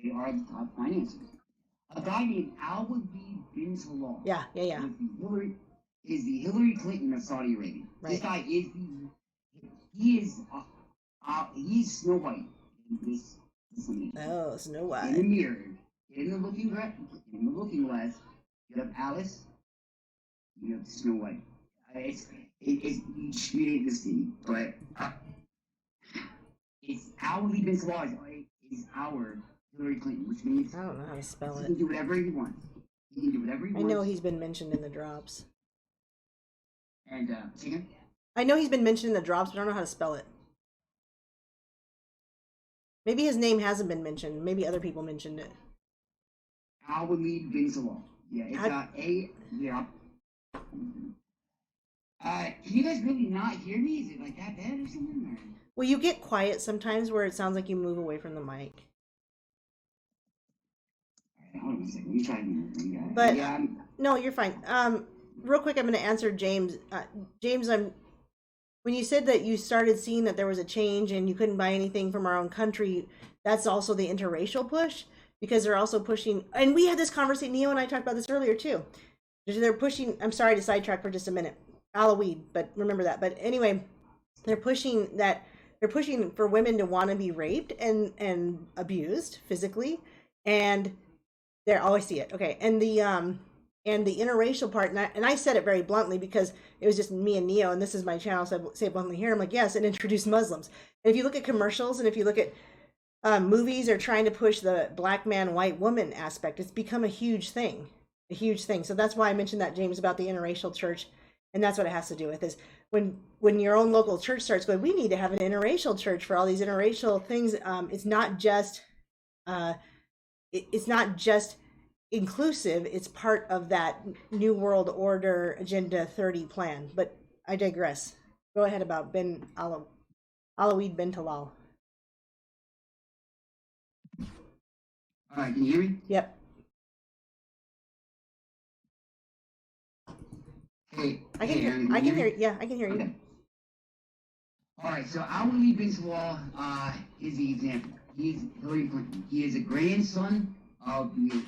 They are the top financiers. A guy named Al-Waleed bin Talal. Yeah. Is the Hillary Clinton of Saudi Arabia. Right. This guy he's Snow White in this image. Oh, Snow In the White. mirror, in the looking glass, you have Alice, you have Snow White. It's you this thing, but it's Al-Waleed bin Talal is our Hillary Clinton, which means I don't know how to spell he it. can do whatever he wants. He can do whatever he I wants. know he's been mentioned in the drops. And chicken. I know he's been mentioned in the drops, but I don't know how to spell it. Maybe his name hasn't been mentioned. Maybe other people mentioned it. Al-Waleed bin Talal. Yeah, it's yeah. Can you guys really not hear me? Is it like that bad or something? Or? Well, you get quiet sometimes where it sounds like you move away from the mic. Hold on a second. Let me try again. But Yeah, no, you're fine. Real quick, I'm going to answer James. James, when you said that you started seeing that there was a change and you couldn't buy anything from our own country, that's also the interracial push, because they're also pushing. And we had this conversation. Neo and I talked about this earlier too. They're pushing. I'm sorry to sidetrack for just a minute. Aloe, but remember that. But anyway, they're pushing that. They're pushing for women to want to be raped and abused physically, and there, oh, I see it. Okay, and the interracial part, and I said it very bluntly because it was just me and Neo, and this is my channel, so I say it bluntly here. I'm like, yes, and introduce Muslims. And if you look at commercials, and if you look at movies, are trying to push the black man, white woman aspect. It's become a huge thing, a huge thing. So that's why I mentioned that, James, about the interracial church, and that's what it has to do with is when your own local church starts going, we need to have an interracial church for all these interracial things. It's not just it's not just inclusive, it's part of that new world order agenda 30 plan. But I digress. Go ahead about Alaweed bin Talal. all right, can you hear me? Yep. Hey, I can hey, hear. Aaron, I can me? hear. Yeah, I can hear you. Okay. All right, so Ali bin Talal is the example. He's Hillary Clinton. He is a grandson of the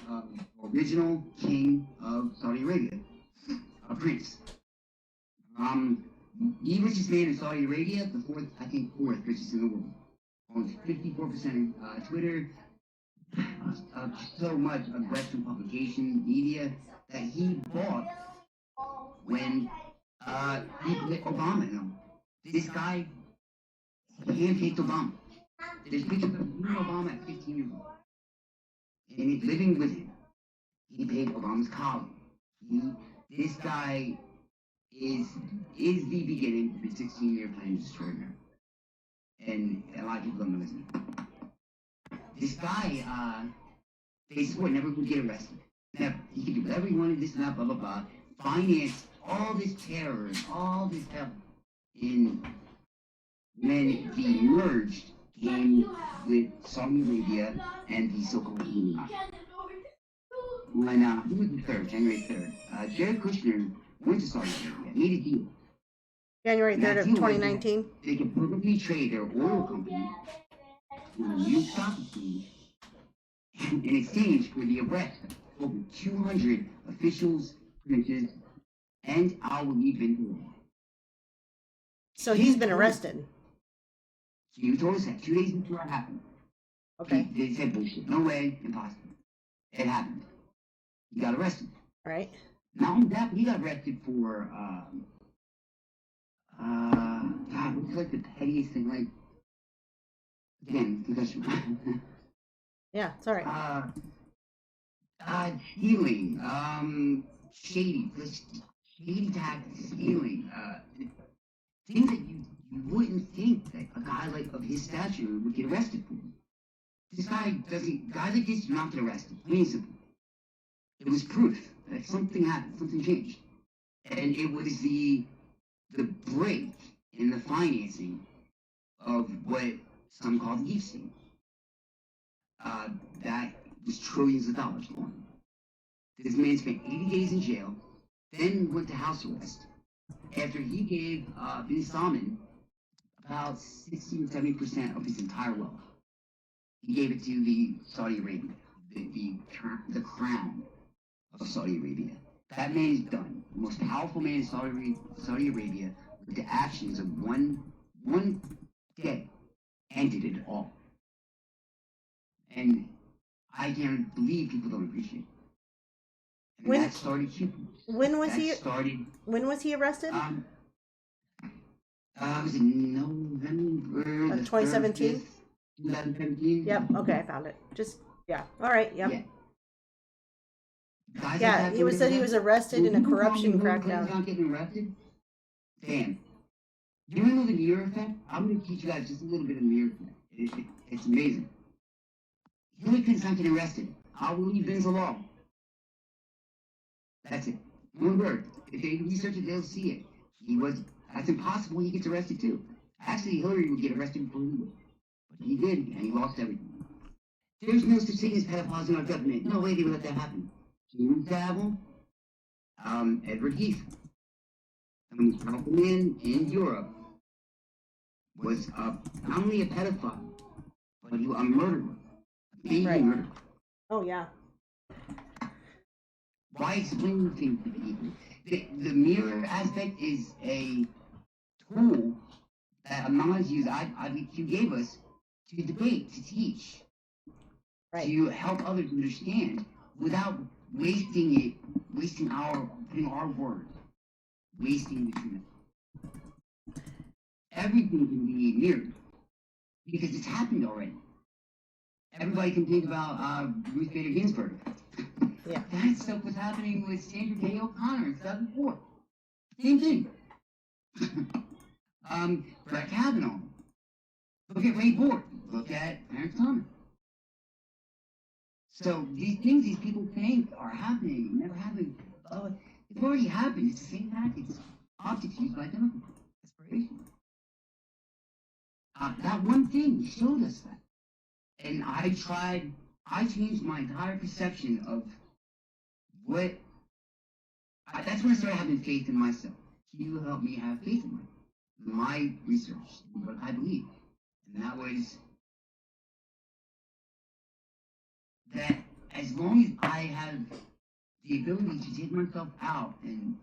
original king of Saudi Arabia, a prince. The richest man in Saudi Arabia, the fourth richest in the world. Owns 54% of Twitter, so much of Western publication media that he bought when he put Obama in them. This guy handpicked Obama. There's pictures of him and Obama at 15 years old. And he's living with him. He paid Obama's college. This guy is the beginning of the 16-year plan to destroy America. And a lot of people don't know his name. This guy, they swore never would get arrested. Never. He could do whatever he wanted, this and that, blah, blah, blah. Finance all this terror and all this hell. And when the merge came with Saudi Arabia and the so-called Illuminati. When, who was the 3rd, January 3rd? Jared Kushner went to Saudi Arabia, made a deal. January 3rd of 2019. They could publicly trade their oil company on the New York Stock Exchange in exchange for the arrest of over 200 officials, princes, and Alaweed bin Talal. So he's been arrested. So you told us that 2 days before it happened. Okay. They said bullshit. No way, impossible. It happened. He got arrested. All right. Not only that, but he got arrested for God, what's like the pettiest thing? Like, again, concussion. Yeah, it's all right. Stealing, shady tactics, stealing, things that you wouldn't think that a guy like of his stature would get arrested for. This guy doesn't. Guys like this do not get arrested. Plain and simple. It was proof that something happened, something changed, and it was the break in the financing of what some call the deep state. That was trillions of dollars going. This man spent 80 days in jail, then went to house arrest after he gave bin Salman about 60-70% of his entire wealth. He gave it to the Saudi Arabia, the crown of Saudi Arabia. That man is done. The most powerful man in Saudi Arabia, with the actions of one day, ended it all. And I can't believe people don't appreciate it. And that started Cuba. When was he arrested? It was in November 2017? 2017. Yep, okay, I found it. Just, yeah. All right, yep. Yeah. Yeah, it was said he was arrested in a corruption crackdown. Not getting arrested? Damn. Do you know the mirror effect? I'm going to teach you guys just a little bit of the mirror effect. It's amazing. Hillary Clinton's not getting arrested. Alaweed bin Talal. That's it. One word. If they research it, they'll see it. That's impossible. He gets arrested too. Actually, Hillary would get arrested before he would. But he did, and he lost everything. There's no such thing as pedophiles in our government. No way they would let that happen. Jimmy Savile, Edward Heath, the most powerful man in Europe, was not only a pedophile, but he was a murderer. A baby Right. murderer. Oh yeah. Why explain things to people? The mirror aspect is a tool that Anonymous IBQ gave us to debate, to teach, Right. to help others understand without wasting putting our word, wasting the truth. Everything can be mirrored because it's happened already. Everybody can think about Ruth Bader Ginsburg. Yeah. That stuff was happening with Sandra Day O'Connor in 2004. Same thing. Brett Kavanaugh. Look at Ray Bork. Look at Clarence Thomas. So these things these people think are happening, never happened. It's already happened. It's the same tactics. Optics used by Democrats. Desperation. That one thing showed us that. And I changed my entire perception of what. That's when I started having faith in myself. You helped me have faith in my research, what I believe. And that was that as long as I have the ability to take myself out and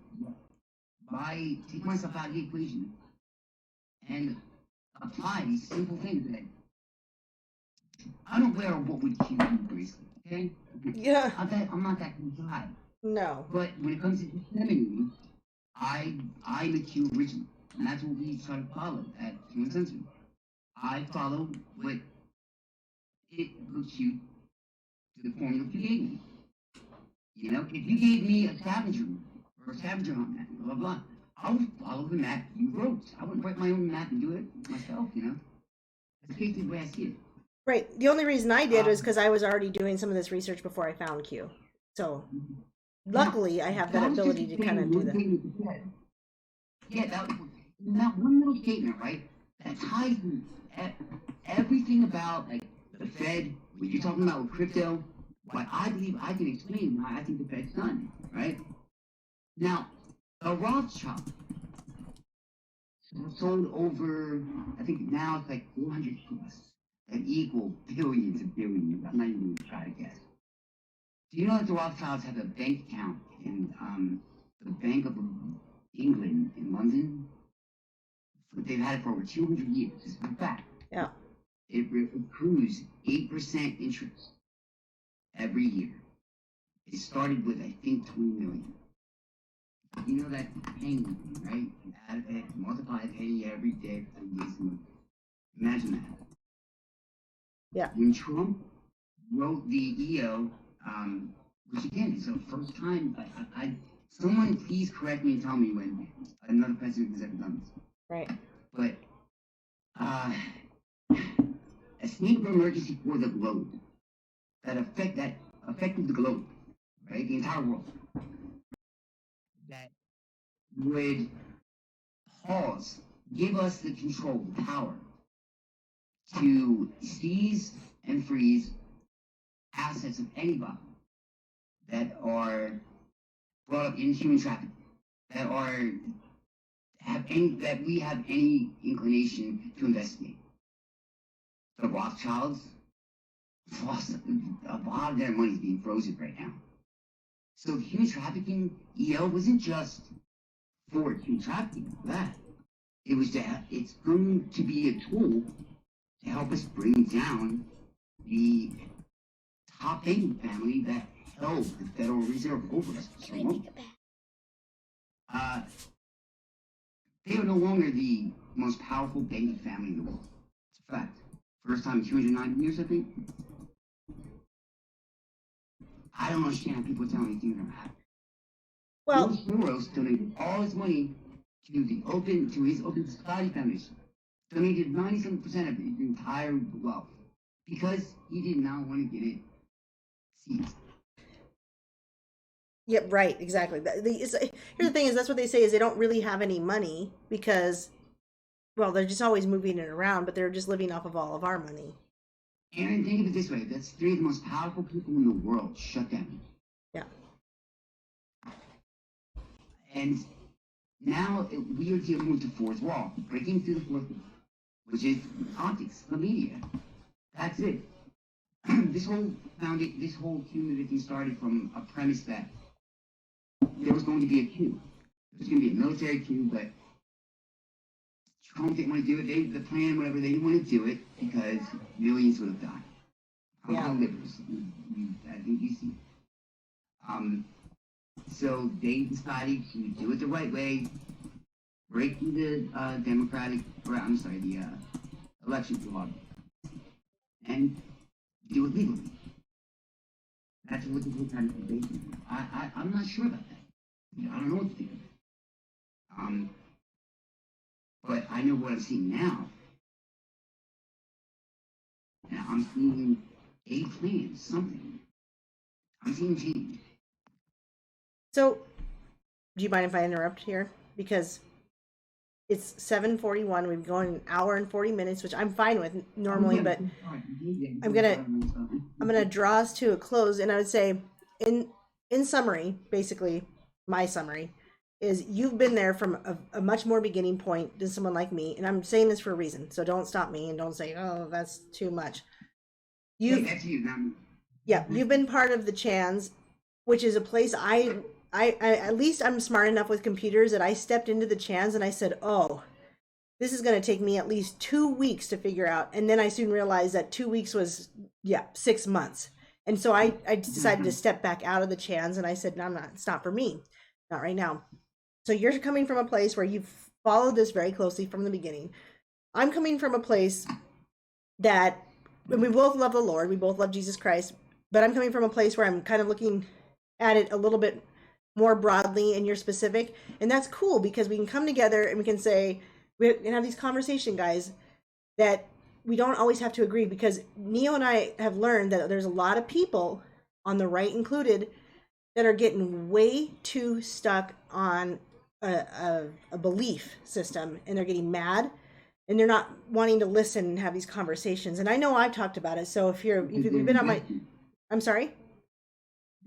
take myself out of the equation and apply these simple things that I don't wear what would kill you bracelet, okay? Yeah. I'm not that kind of guy. No. But when it comes to femininity, I'm a Q original. And that's what we try to follow at Human Sensory. I follow what it looks you to the formula you gave me. You know, if you gave me a scavenger or a scavenger hunt map, blah, blah, blah, I would follow the map you wrote. I wouldn't write my own map and do it myself, you know? That's basically the way I see it. Right. The only reason I did was because I was already doing some of this research before I found Q. So luckily, I have that ability to kind of do that. Yeah, that one little statement, right? That ties everything about like the Fed, what you're talking about with crypto, what I believe I can explain why I think the Fed's done, right? Now, a Rothschild sold over, I think now it's like 400 plus that equal billions and billions. I'm not even going to try to guess. Do you know that the Rothschilds have a bank account in the Bank of England in London? They've had it for over 200 years. It's a fact. Yeah. It accrues 8% interest every year. It started with, I think, 20 million. You know that penny, right? Add a penny, multiply a penny every day for 3 days a month. Imagine that. Yeah. When Trump wrote the EO, which again is the first time, someone please correct me and tell me when another president has ever done this. Right. But a state of emergency for the globe that affected the globe, right? The entire world. That would give us the control, the power to seize and freeze assets of anybody that are brought up in human trafficking, that we have any inclination to investigate. The Rothschilds lost a lot of their money is being frozen right now. So the human trafficking EO wasn't just for human trafficking, that. It's going to be a tool to help us bring down the top banking family that held the Federal Reserve over us for so long. They are no longer the most powerful banking family in the world. It's a fact. First time in 209 years, I think. I don't understand how people tell me things are happening. Well, Soros donated all his money to his Open Society Foundation. Donated 97% of the entire wealth because he did not want to get it seized. yeah, right, exactly. Here's the thing: is that's what they say is they don't really have any money because, well, they're just always moving it around, but they're just living off of all of our money. Aaron, think of it this way: that's three of the most powerful people in the world shut down. Yeah. And now we are dealing with the fourth wall, breaking through the fourth wall, which is optics, the media. That's it. This whole coup thing started from a premise that there was going to be a coup. There was going to be a military coup, but Trump didn't want to do it. The plan, whatever, they didn't want to do it because millions would have died. Yeah. Liberals, I think you see. So they decided to do it the right way, break through the the election law, and do it legally. That's what the whole kind of debate is. I'm not sure about that. I don't know what to think of it. But I know what I'm seeing now. And I'm seeing a plan, something. I'm seeing change. So, do you mind if I interrupt here? Because it's 7:41. We've gone an hour and 40 minutes, which I'm fine with normally, but I'm gonna draw us to a close. And I would say, in summary, basically, my summary is you've been there from a much more beginning point than someone like me, and I'm saying this for a reason. So don't stop me and don't say, "Oh, that's too much." You've been part of the Chans, which is a place I at least I'm smart enough with computers that I stepped into the Chans and I said, "Oh, this is going to take me at least 2 weeks to figure out." And then I soon realized that 2 weeks was 6 months. And so I decided to step back out of the Chans and I said, "No, it's not for me, not right now." So you're coming from a place where you've followed this very closely from the beginning. I'm coming from a place that we both love the Lord, we both love Jesus Christ, but I'm coming from a place where I'm kind of looking at it a little bit more broadly and you're specific. And that's cool because we can come together and we can say, we can have these conversations, guys, that we don't always have to agree, because Neo and I have learned that there's a lot of people, on the right included, that are getting way too stuck on a belief system, and they're getting mad and they're not wanting to listen and have these conversations. And I know I've talked about it. So if you've been on my, I'm sorry?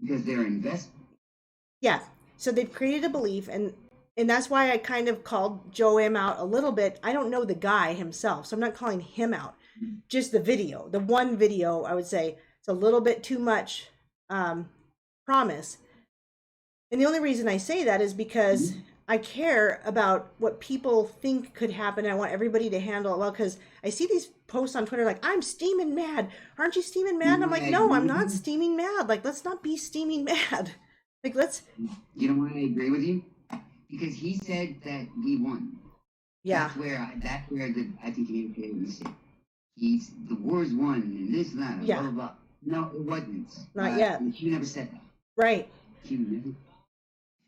Because they're invested. Yeah. So they've created a belief, and that's why I kind of called Joe M out a little bit. I don't know the guy himself, so I'm not calling him out. Just the video, the one video, I would say it's a little bit too much promise. And the only reason I say that is because I care about what people think could happen. I want everybody to handle it well, because I see these posts on Twitter like, "I'm steaming mad. Aren't you steaming mad?" And I'm like, "No, I'm not steaming mad. Like, let's not be steaming mad. Like, let's..." You know why I agree with you? Because he said that we won. Yeah. That's where I think he made a mistake. The war's won and this and that, blah, blah, blah. No, it wasn't. Not yet. He never said that. Right. He never.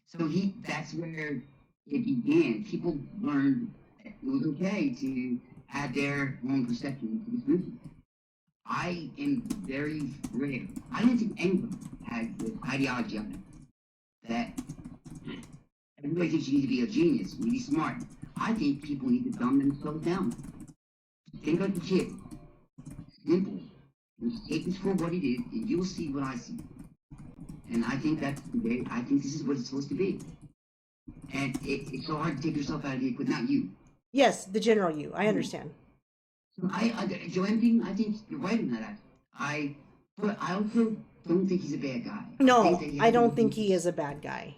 So that's where it began. People learned it was okay to have their own perception of this movie. I am very rare. I don't think anyone has the ideology of it. That everybody thinks you need to be a genius, you need to be smart. I think people need to dumb themselves down. Think like a kid. Simple. Just take this for what it is, and you'll see what I see. And I think I think this is what it's supposed to be. And it's so hard to take yourself out of it, but not you. Yes, the general you. I understand. So Joe Emping, I think you're right in that. But I also don't think he's a bad guy. No, I don't think he is a bad guy.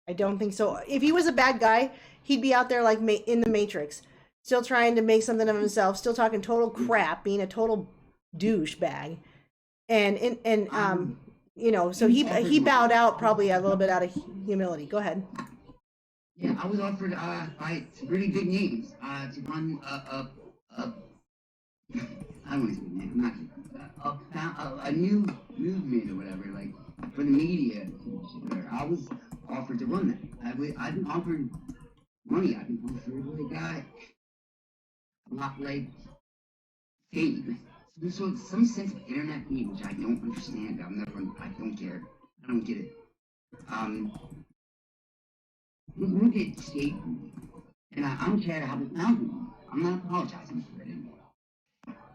I don't think so. If he was a bad guy, he'd be out there like in the Matrix, still trying to make something of himself, still talking total crap, being a total douchebag. And you know, so he bowed out probably a little bit out of humility. Go ahead. Yeah, I was offered by really big names to run I don't want to say name. I'm not a new movement or whatever, like for the media. I was offered to run that. I've been offered money. I've been offered like a lot like fame. Some sense of internet fame, which I don't understand. I don't care. I don't get it. Look at state, and I don't care how it found me. I'm not apologizing for it anymore.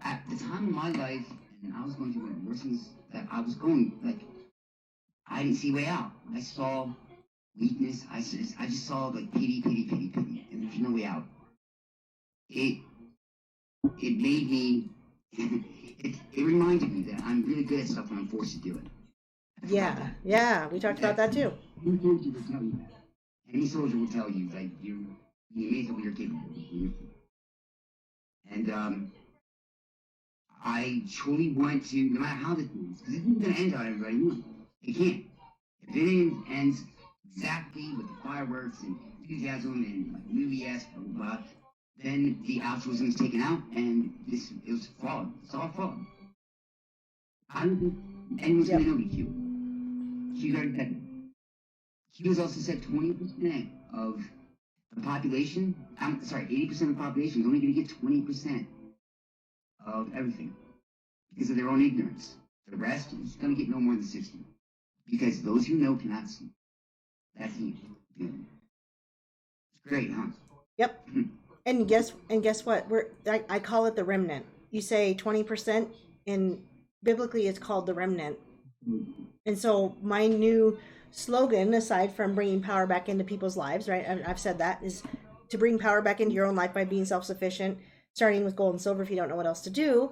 At the time of my life, and I was going through one of the worst things that I was going, like, I didn't see a way out. I saw weakness. I just saw, like, pity, pity, pity, pity, and there's no way out. It made me, it reminded me that I'm really good at stuff when I'm forced to do it. Yeah, we talked about that too. Any soldier will tell you that. Any soldier will tell you that you amazed at what you're capable of. And I truly want to, no matter how this ends, because it isn't going to end how everybody wants. It can't. If it ends exactly with the fireworks and enthusiasm and like movie-esque, blah, blah, blah, then the altruism is taken out and it was fraud. It's all fraud. I don't think anyone's going to know me, Q. Q's already said that. Q has also said 20% of the population, 80% of the population is only going to get 20% of everything because of their own ignorance. The rest is going to get no more than 60 because those who know cannot see. That's the It's great, huh? Yep. And guess what? I call it the remnant. You say 20%, and biblically it's called the remnant. And so my new slogan, aside from bringing power back into people's lives, right? I've said that, is to bring power back into your own life by being self-sufficient, starting with gold and silver if you don't know what else to do.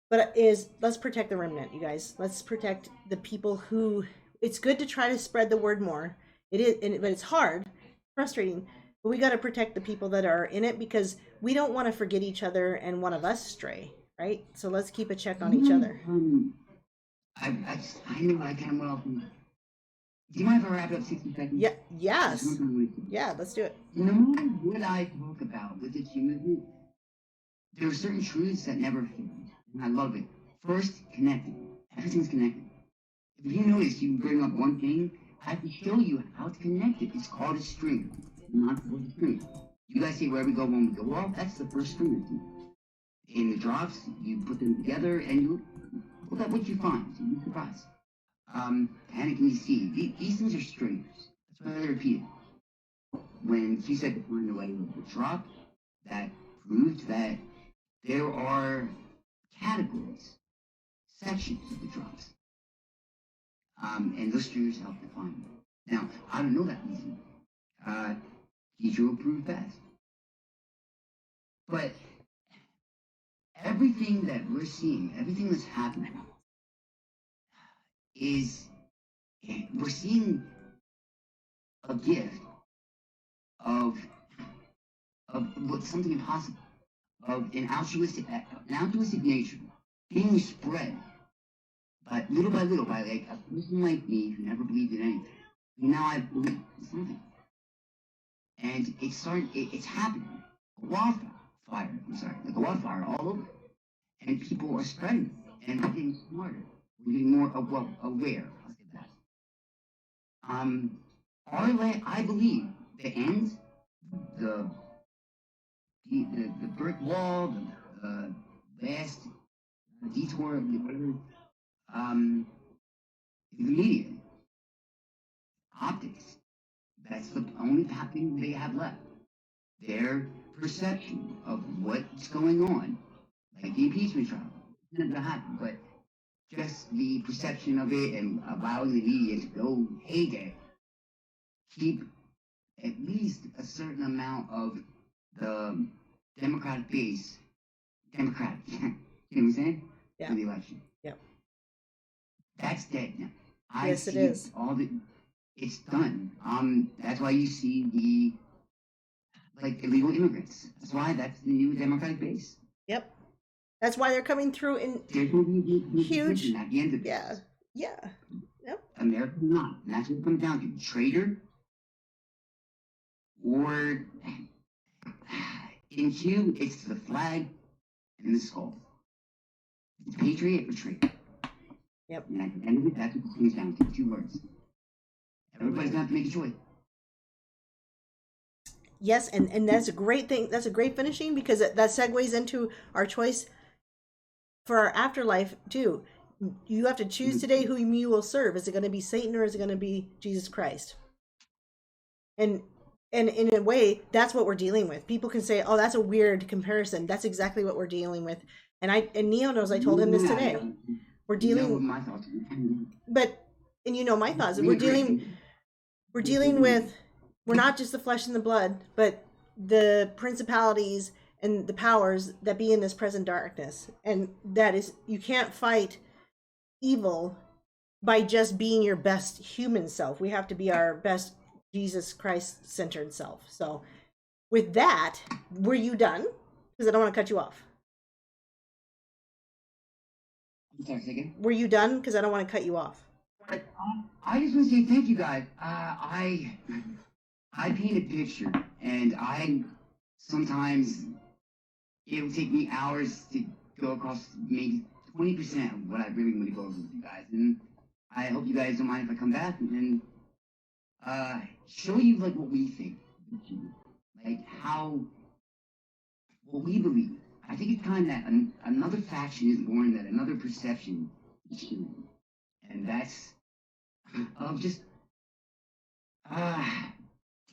But let's protect the remnant, you guys. Let's protect the people who, it's good to try to spread the word more. It is, but it's hard, frustrating. But we got to protect the people that are in it because we don't want to forget each other and one of us stray, right? So let's keep a check on each other. I know I kind of went off. Do you mind if I wrap it up 60 seconds? Yeah, yes. Yeah, let's do it. No matter what I talk about with the Q movement, there are certain truths that never fail. And I love it. First, connected. Everything's connected. If you notice, you bring up one thing, I have to show you how to connect it. It's called a string, not a string. You guys see where we go when we go off? That's the first string. In the drops, you put them together and you look at what you find. You'll be surprised. Panic and see. These things are strings. That's why I repeat it. When she said to find a way of the drop, that proved that there are categories, sections of the drops. And those strings help define them. Now, I don't know that easy. Teacher will prove best. But everything that we're seeing, everything that's happening, we're seeing a gift of what's something impossible, of an altruistic nature being spread little by little by like a person like me who never believed in anything. Now I believe in something, and it's happening. A wildfire all over, and people are spreading it, and we're getting smarter. We're getting more aware. I'll say that. I believe the end, the brick wall, the last detour, whatever, the media, optics. That's the only thing they have left. Their perception of what's going on, like the impeachment trial. It's not going to happen, but just the perception of it and allowing the media to go heyday, keep at least a certain amount of the Democratic base Democratic. You know what I'm saying? Yeah. In the election. Yep. That's dead now. Yes, it is. It's done. That's why you see the illegal immigrants. That's the new Democratic base. Yep. That's why they're coming through in huge. At the end of this. Yeah. Yeah. Yep. America not. And that's what it comes down to. Traitor or in Q, it's the flag and the skull. It's patriot or traitor. Yep. And at the end of it, that's what it comes down to. 2 words. Everybody's gonna have to make a choice. Yes, and that's a great thing. That's a great finishing because that segues into our choice for our afterlife too. You have to choose today whom you will serve. Is it going to be Satan or is it going to be Jesus Christ? And in a way, that's what we're dealing with. People can say, "Oh, that's a weird comparison." That's exactly what we're dealing with. And Neo knows I told him this today. We're You know what dealing, my thoughts are. but and you know my thoughts. We're dealing with, we're not just the flesh and the blood, but the principalities and the powers that be in this present darkness. And that is, you can't fight evil by just being your best human self. We have to be our best Jesus Christ centered self. So with that, were you done? Because I don't want to cut you off. I'm sorry, say again? Were you done? Because I don't want to cut you off. I just want to say thank you, guys. I paint a picture, and I sometimes it'll take me hours to go across maybe 20% of what I really want to go over with you guys. And I hope you guys don't mind if I come back and show you like what we think, like how what we believe. I think it's time that another faction is born, that another perception is human, and that's of just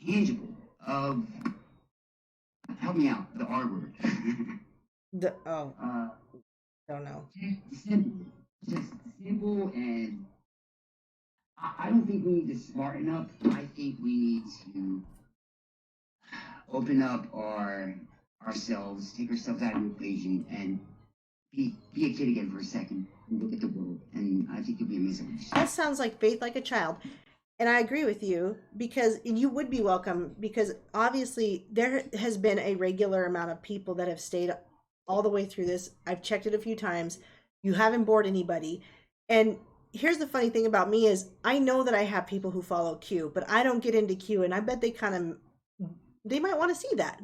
tangible of help me out, the R word. Don't know. Just simple, and I don't think we need to smarten up. I think we need to open up ourselves, take ourselves out of the equation, and be a kid again for a second and look at the world. And I think you'll be amazing. That sounds like faith like a child. And I agree with you, because you would be welcome, because obviously there has been a regular amount of people that have stayed all the way through this. I've checked it a few times. You haven't bored anybody. And here's the funny thing about me is I know that I have people who follow Q, but I don't get into Q, and I bet they might want to see that,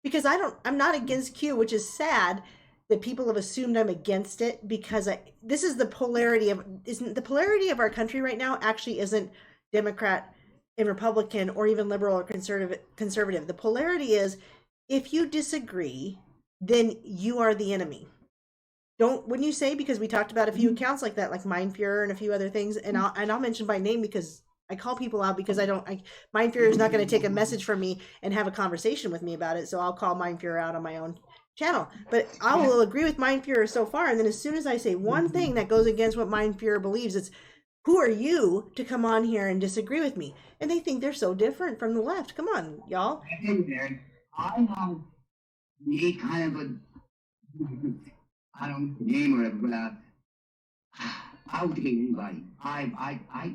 because I'm not against Q, which is sad that people have assumed I'm against it, because this is the polarity of our country right now. Actually isn't Democrat and Republican or even liberal or conservative. The polarity is, if you disagree, then you are the enemy. Wouldn't you say? Because we talked about a few accounts like that, like Mind Fuhrer and a few other things, and I'll mention by name because I call people out, because Mind Fuhrer is not going to take a message from me and have a conversation with me about it, so I'll call Mind Fuhrer out on my own channel. But I will agree with Mind Fuhrer so far, and then as soon as I say one thing that goes against what Mind Fuhrer believes, it's, who are you to come on here and disagree with me? And they think they're so different from the left. Come on, y'all. I have made kind of a, I don't know the name or whatever, but I would debate anybody. I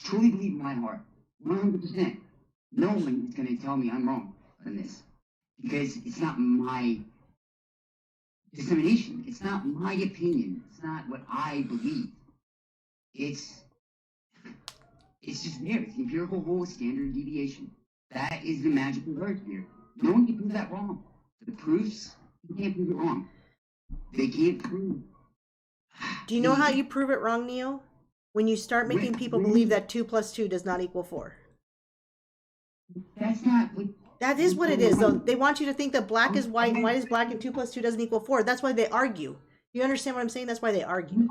truly believe in my heart, 100%. No one is going to tell me I'm wrong on this, because it's not my dissemination. It's not my opinion. It's not what I believe. It's just there. It's the empirical rule, standard deviation. That is the magical word here. No one can prove that wrong. The proofs, you can't prove it wrong. They can't prove. Do you know how you prove it wrong, Neo? When you start making people believe that 2 + 2 does not equal 4. That's not what. That is what it is, though. They want you to think that black is white and white is black and 2 + 2 doesn't equal 4. That's why they argue. You understand what I'm saying? That's why they argue.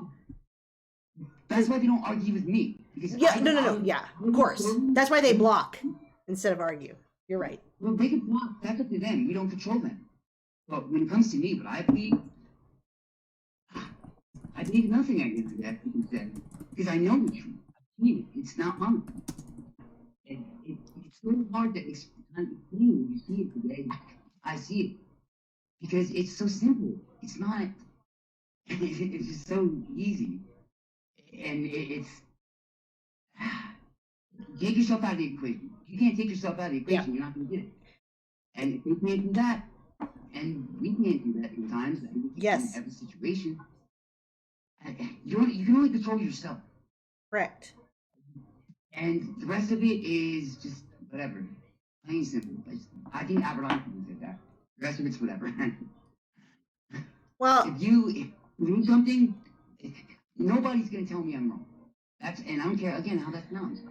That's why they don't argue with me. Yeah, no. Yeah, of course. That's why they block instead of argue. You're right. Well, they can block. That's up to them. We don't control them. But when it comes to me, what I believe nothing against that people said, because I know the truth. I've seen it. It's not wrong. It's so hard to explain when you see it today. I see it because it's so simple. It's not. It's just so easy, and it's take yourself out of the equation. If you can't take yourself out of the equation, you're not going to get it. And if we can't do that, and we can't do that sometimes, in every situation, you can only control yourself. Correct. And the rest of it is just whatever, plain and simple. I think Albert Einstein said that. The rest of it's whatever. Well, if you do something, nobody's gonna tell me I'm wrong. And I don't care again how that sounds.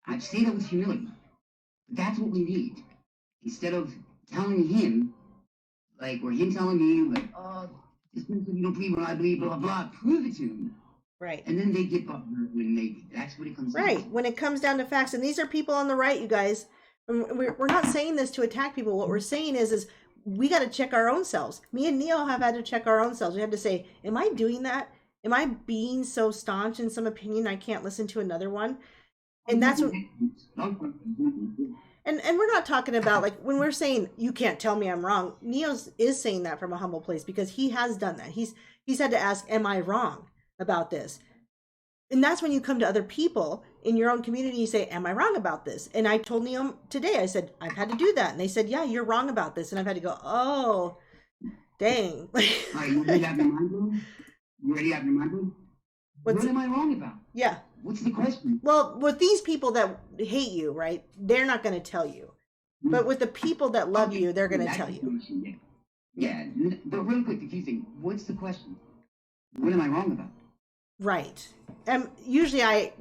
I say that with humility. But that's what we need. Instead of telling him, or him telling me, oh, this means you don't believe what I believe, blah, blah, blah, prove it to me. Right. And then they get when that's what it comes down to. Right. When it comes down to facts. And these are people on the right, you guys. We're not saying this to attack people. What we're saying is we got to check our own selves. Me and Neo have had to check our own selves. We had to say, am I doing that? Am I being so staunch in some opinion I can't listen to another one? And that's what, and we're not talking about like when we're saying you can't tell me I'm wrong. Neo's is saying that from a humble place because he has done that. He's had to ask, am I wrong about this? And that's when you come to other people in your own community, you say, am I wrong about this? And I told Neo today, I said, I've had to do that. And they said, yeah, you're wrong about this. And I've had to go, oh, dang. All right, you ready to have your mind blown? You ready to have your mind blown? What am I wrong about? Yeah. What's the question? Well, with these people that hate you, right, they're not going to tell you. But with the people that love you, they're going to tell you. Yeah, but real quick, if you think, what's the question? What am I wrong about? Right. And usually I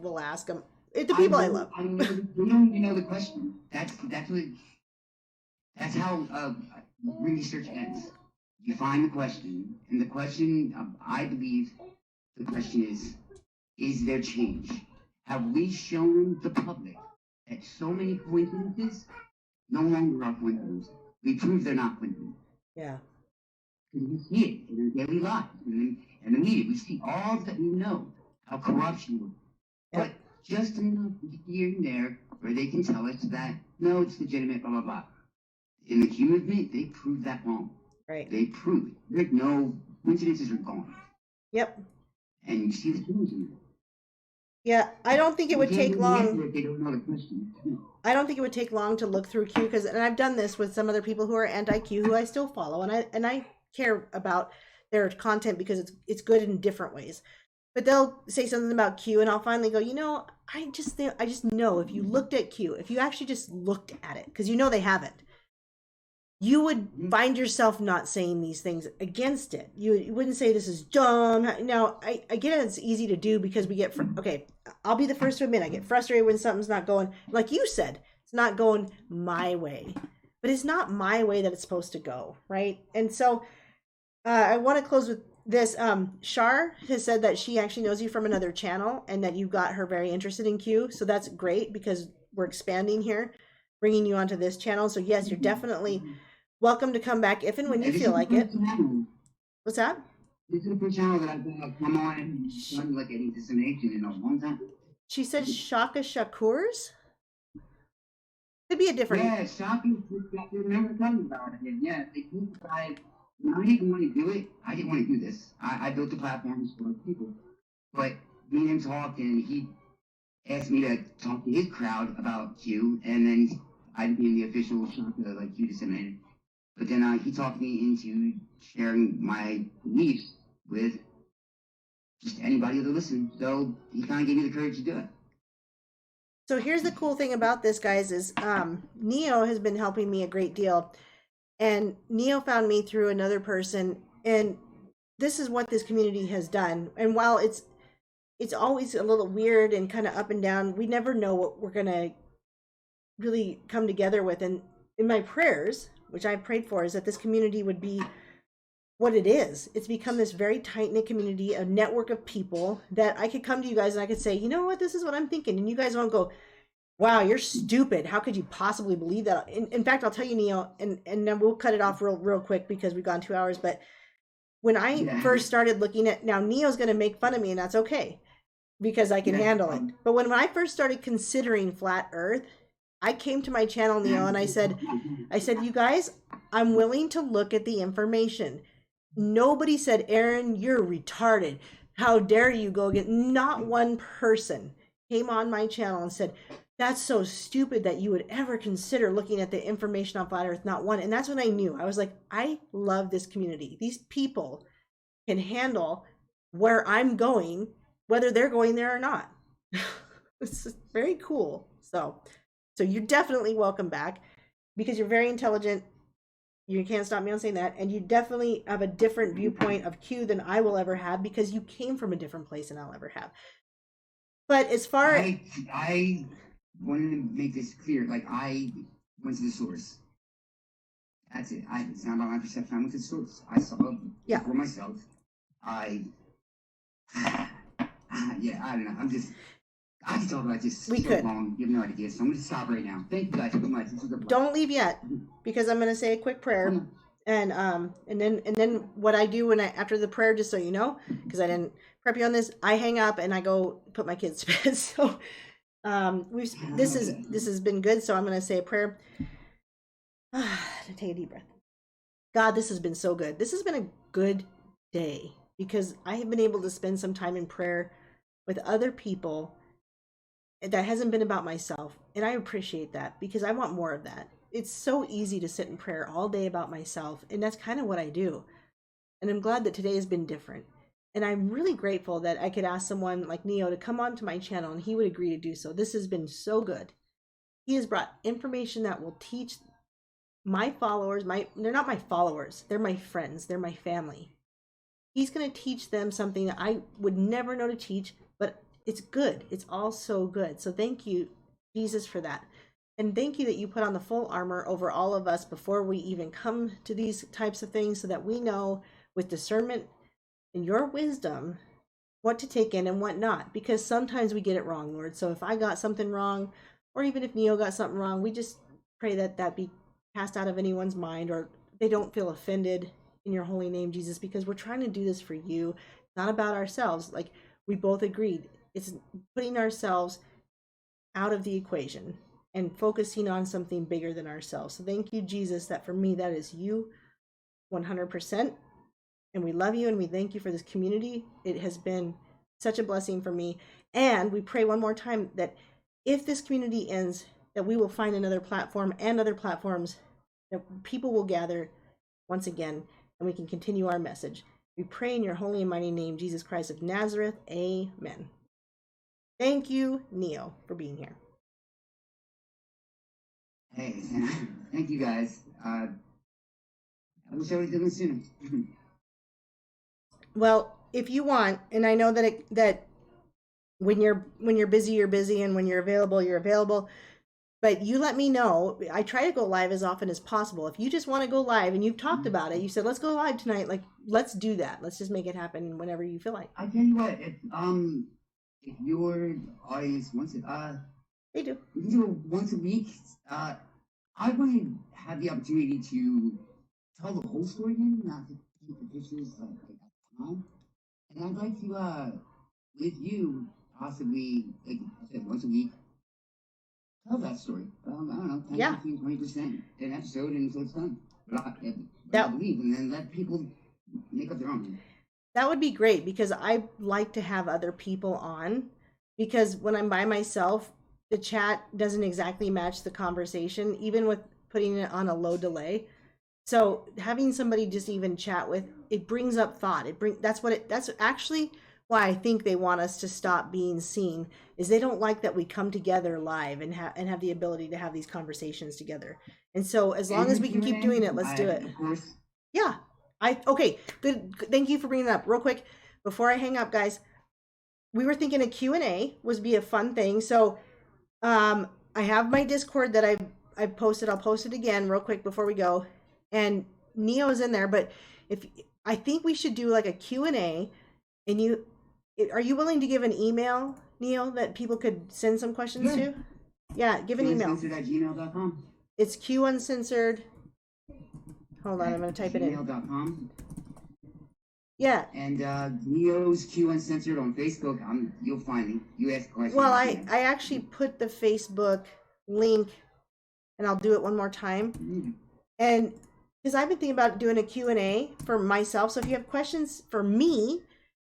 will ask them. The people I love. You know the question. That's how research ends. You find the question, and the question, I believe, the question is there change? Have we shown the public that so many coincidences no longer are coincidences? We prove they're not coincidences. Yeah. Because we see it in their daily lives, and in the media, we see all that we know, how corruption works. Yep. But just enough here and there where they can tell us that, no, it's legitimate, blah, blah, blah. In the Q movement, they prove that wrong. Right. They prove it. There's no coincidences are gone. Yep. And you see the change in it. Yeah, I don't think it would take long. They don't know the question. I don't think it would take long to look through Q and I've done this with some other people who are anti-Q who I still follow, and I care about their content because it's good in different ways. But they'll say something about Q, and I'll finally go, I just know if you looked at Q, if you actually just looked at it, because they haven't, you would find yourself not saying these things against it. You wouldn't say this is dumb. Now, I get it, it's easy to do because we get, okay, I'll be the first to admit, I get frustrated when something's not going, like you said, it's not going my way. But it's not my way that it's supposed to go, right? And so I want to close with this. Shar has said that she actually knows you from another channel and that you got her very interested in Q. So that's great because we're expanding here, bringing you onto this channel. So yes, you're definitely welcome to come back if and when you feel like it. What's that? This is the first channel that I've come on and done like any dissemination in a long time. She said Shaka Shakur's? Could be a different. Yeah, Shaka. I remember talking about it. Yeah, they keep I didn't want to do it. I didn't want to do this. I built the platforms for people. But me and him talked, and he asked me to talk to his crowd about Q, and then I'd be in the official Shaka, like Q disseminated. But then he talked me into sharing my beliefs with just anybody that listened. So he kind of gave me the courage to do it. So here's the cool thing about this, guys, is Neo has been helping me a great deal. And Neo found me through another person. And this is what this community has done. And while it's always a little weird and kind of up and down, we never know what we're going to really come together with. And in my prayers, which I prayed for, is that this community would be what it is. It's become this very tight-knit community, a network of people that I could come to you guys and I could say, you know what, this is what I'm thinking. And you guys won't go, wow, you're stupid. How could you possibly believe that? In fact, I'll tell you, Neo, and then we'll cut it off real quick because we've gone 2 hours. But when I first started looking at, now Neo's going to make fun of me and that's okay because I can handle it. But when I first started considering flat Earth, I came to my channel, Neo, and I said, you guys, I'm willing to look at the information. Nobody said, Aaron, you're retarded. How dare you go again? Not one person came on my channel and said, that's so stupid that you would ever consider looking at the information on flat Earth. Not one. And that's when I knew. I was like, I love this community. These people can handle where I'm going, whether they're going there or not. It's very cool. So you're definitely welcome back because you're very intelligent. You can't stop me on saying that. And you definitely have a different viewpoint of Q than I will ever have because you came from a different place than I'll ever have. But as far as... I wanted to make this clear. Like, I went to the source. That's it. It's not about my perception. I went to the source. I saw it for myself. I don't know. I can talk about this We so could. long. You have no idea. So I'm going to stop right now. Thank you guys so much. This was a Don't leave yet, because I'm gonna say a quick prayer, Mhm. and then what I do when I after the prayer, just so you know, because I didn't prep you on this, I hang up and I go put my kids to bed. So Okay. this has been good. So I'm gonna say a prayer. Take a deep breath. God, this has been so good. This has been a good day because I have been able to spend some time in prayer with other people that hasn't been about myself. And I appreciate that because I want more of that. It's so easy to sit in prayer all day about myself. And that's kind of what I do. And I'm glad that today has been different. And I'm really grateful that I could ask someone like Neo to come onto my channel and he would agree to do so. This has been so good. He has brought information that will teach my followers, they're not my followers, they're my friends, they're my family. He's going to teach them something that I would never know to teach, but it's good. It's all so good. So thank you, Jesus, for that. And thank you that you put on the full armor over all of us before we even come to these types of things so that we know with discernment and your wisdom what to take in and what not. Because sometimes we get it wrong, Lord. So if I got something wrong, or even if Neo got something wrong, we just pray that that be cast out of anyone's mind or they don't feel offended in your holy name, Jesus, because we're trying to do this for you, not about ourselves. Like we both agreed, it's putting ourselves out of the equation and focusing on something bigger than ourselves. So thank you, Jesus, that for me, that is you 100%. And we love you and we thank you for this community. It has been such a blessing for me. And we pray one more time that if this community ends, that we will find another platform and other platforms that people will gather once again and we can continue our message. We pray in your holy and mighty name, Jesus Christ of Nazareth. Amen. Thank you, Neo, for being here. Hey, thank you guys. I wish I was doing sooner. Well, if you want, and I know that when you're busy, you're busy, and when you're available, you're available. But you let me know. I try to go live as often as possible. If you just want to go live and you've talked about it, you said let's go live tonight. Like let's do that. Let's just make it happen whenever you feel like. I tell you what, if your audience wants it, They do. we can do it once a week. I want to have the opportunity to tell the whole story again, not to take the pictures like time. And I'd like to, with you, possibly, like I said, once a week, tell that story. I don't know, 10, Yeah. 15, 20% an episode until it's done. But I That believe, and then let people make up their own. that would be great because I like to have other people on because when I'm by myself, the chat doesn't exactly match the conversation, even with putting it on a low delay. So having somebody just even chat with, it brings up thought. That's actually why I think they want us to stop being seen is they don't like that we come together live and have the ability to have these conversations together. And so as long And as the we can keep Q&A, doing it, let's do it. Of course. Yeah. Okay, good. Thank you for bringing that up. Real quick, before I hang up, guys, we were thinking a Q&A was be a fun thing. So I have my Discord that I've posted. I'll post it again real quick before we go. And Neo's in there, but if I think we should do like a Q&A and are you willing to give an email, Neo, that people could send some questions to? Yeah, give an email. QUncensored@gmail.com. It's QUncensored. Hold on, I'm going to type it in. Gmail.com. Yeah. And Neo's Q Uncensored on Facebook. You'll find me. You ask questions. Well, I actually put the Facebook link, and I'll do it one more time. Mm. And because I've been thinking about doing a Q&A for myself. So if you have questions for me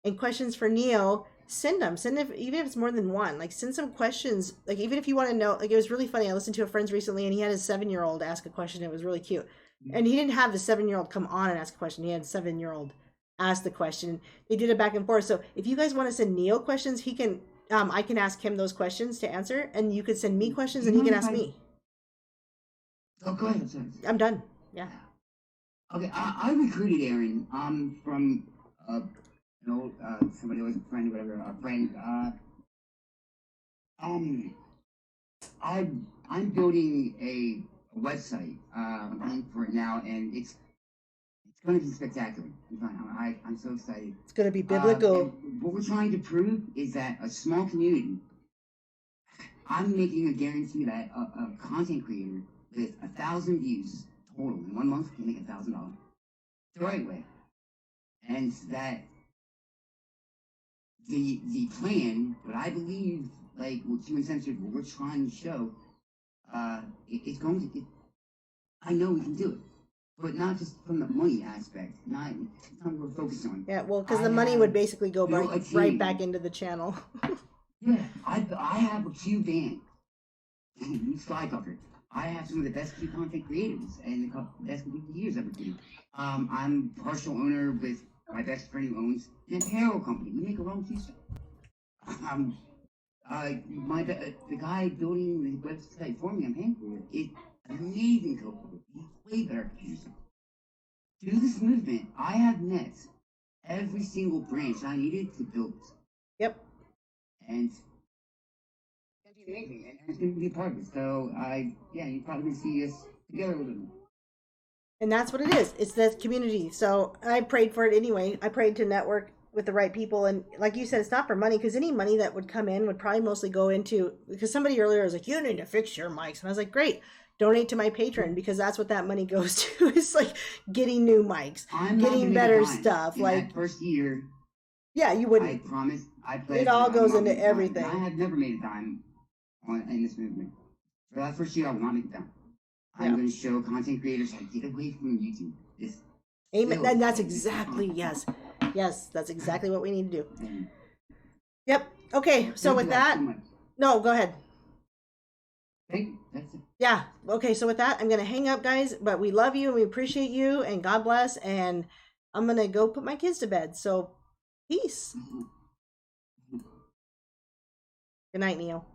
and questions for Neo, send them. Even if it's more than one. Like send some questions. Like even if you want to know. Like it was really funny. I listened to a friend's recently, and he had his 7-year-old ask a question. It was really cute. And he didn't have the 7-year-old come on and ask a question. He had a 7-year-old ask the question. They did it back and forth. So if you guys want to send Neo questions, he can. I can ask him those questions to answer, and you could send me questions, and he can ask me. Oh, go ahead. Sorry. I'm done. Yeah. Okay, I recruited Aaron from an old somebody who was a friend, whatever, a friend. I'm building a website. I'm paying for it now, and it's going to be spectacular. I'm so excited. It's going to be biblical. What we're trying to prove is that a small community I'm making a guarantee that a content creator with 1,000 views total in 1 month can make $1,000 the right way, and that the plan, what I believe, like what Human Censored, what we're trying to show, it's going to. I know we can do it, but not just from the money aspect. Not what we're focused on. Yeah, well, because I the money have would basically go built a right team. back into the channel. Yeah, I have a Q band. Sky Cover. I have some of the best Q content creators and the best years ever do. I'm partial owner with my best friend who owns an apparel company. We make our own Q stuff. The guy building the website for me, I'm paying for it. It's amazing code. He's way better at producing. Through this movement, I have met every single branch I needed to build this. Yep. And it's gonna be amazing, and it's gonna be a part of it. So you're probably gonna see us together with them. And that's what it is. It's that community. So I prayed for it anyway. I prayed to network with the right people. And like you said, it's not for money, because any money that would come in would probably mostly go into, because somebody earlier was like, you need to fix your mics. And I was like, great, donate to my Patreon, because that's what that money goes to. It's like getting new mics, getting better stuff. Like that first year, yeah, you wouldn't. I promise. I pledged. It all goes into everything. I have never made a dime in this movement. For that first year, I will not make a dime. I'm going to show content creators how to get away from YouTube. Amen. And that's exactly, yes, that's exactly what we need to do. Yep. Okay. So with that, no, go ahead. Thank you. That's it. Yeah. Okay. So with that, I'm going to hang up, guys, but we love you and we appreciate you, and God bless. And I'm going to go put my kids to bed. So peace. Good night, Neil.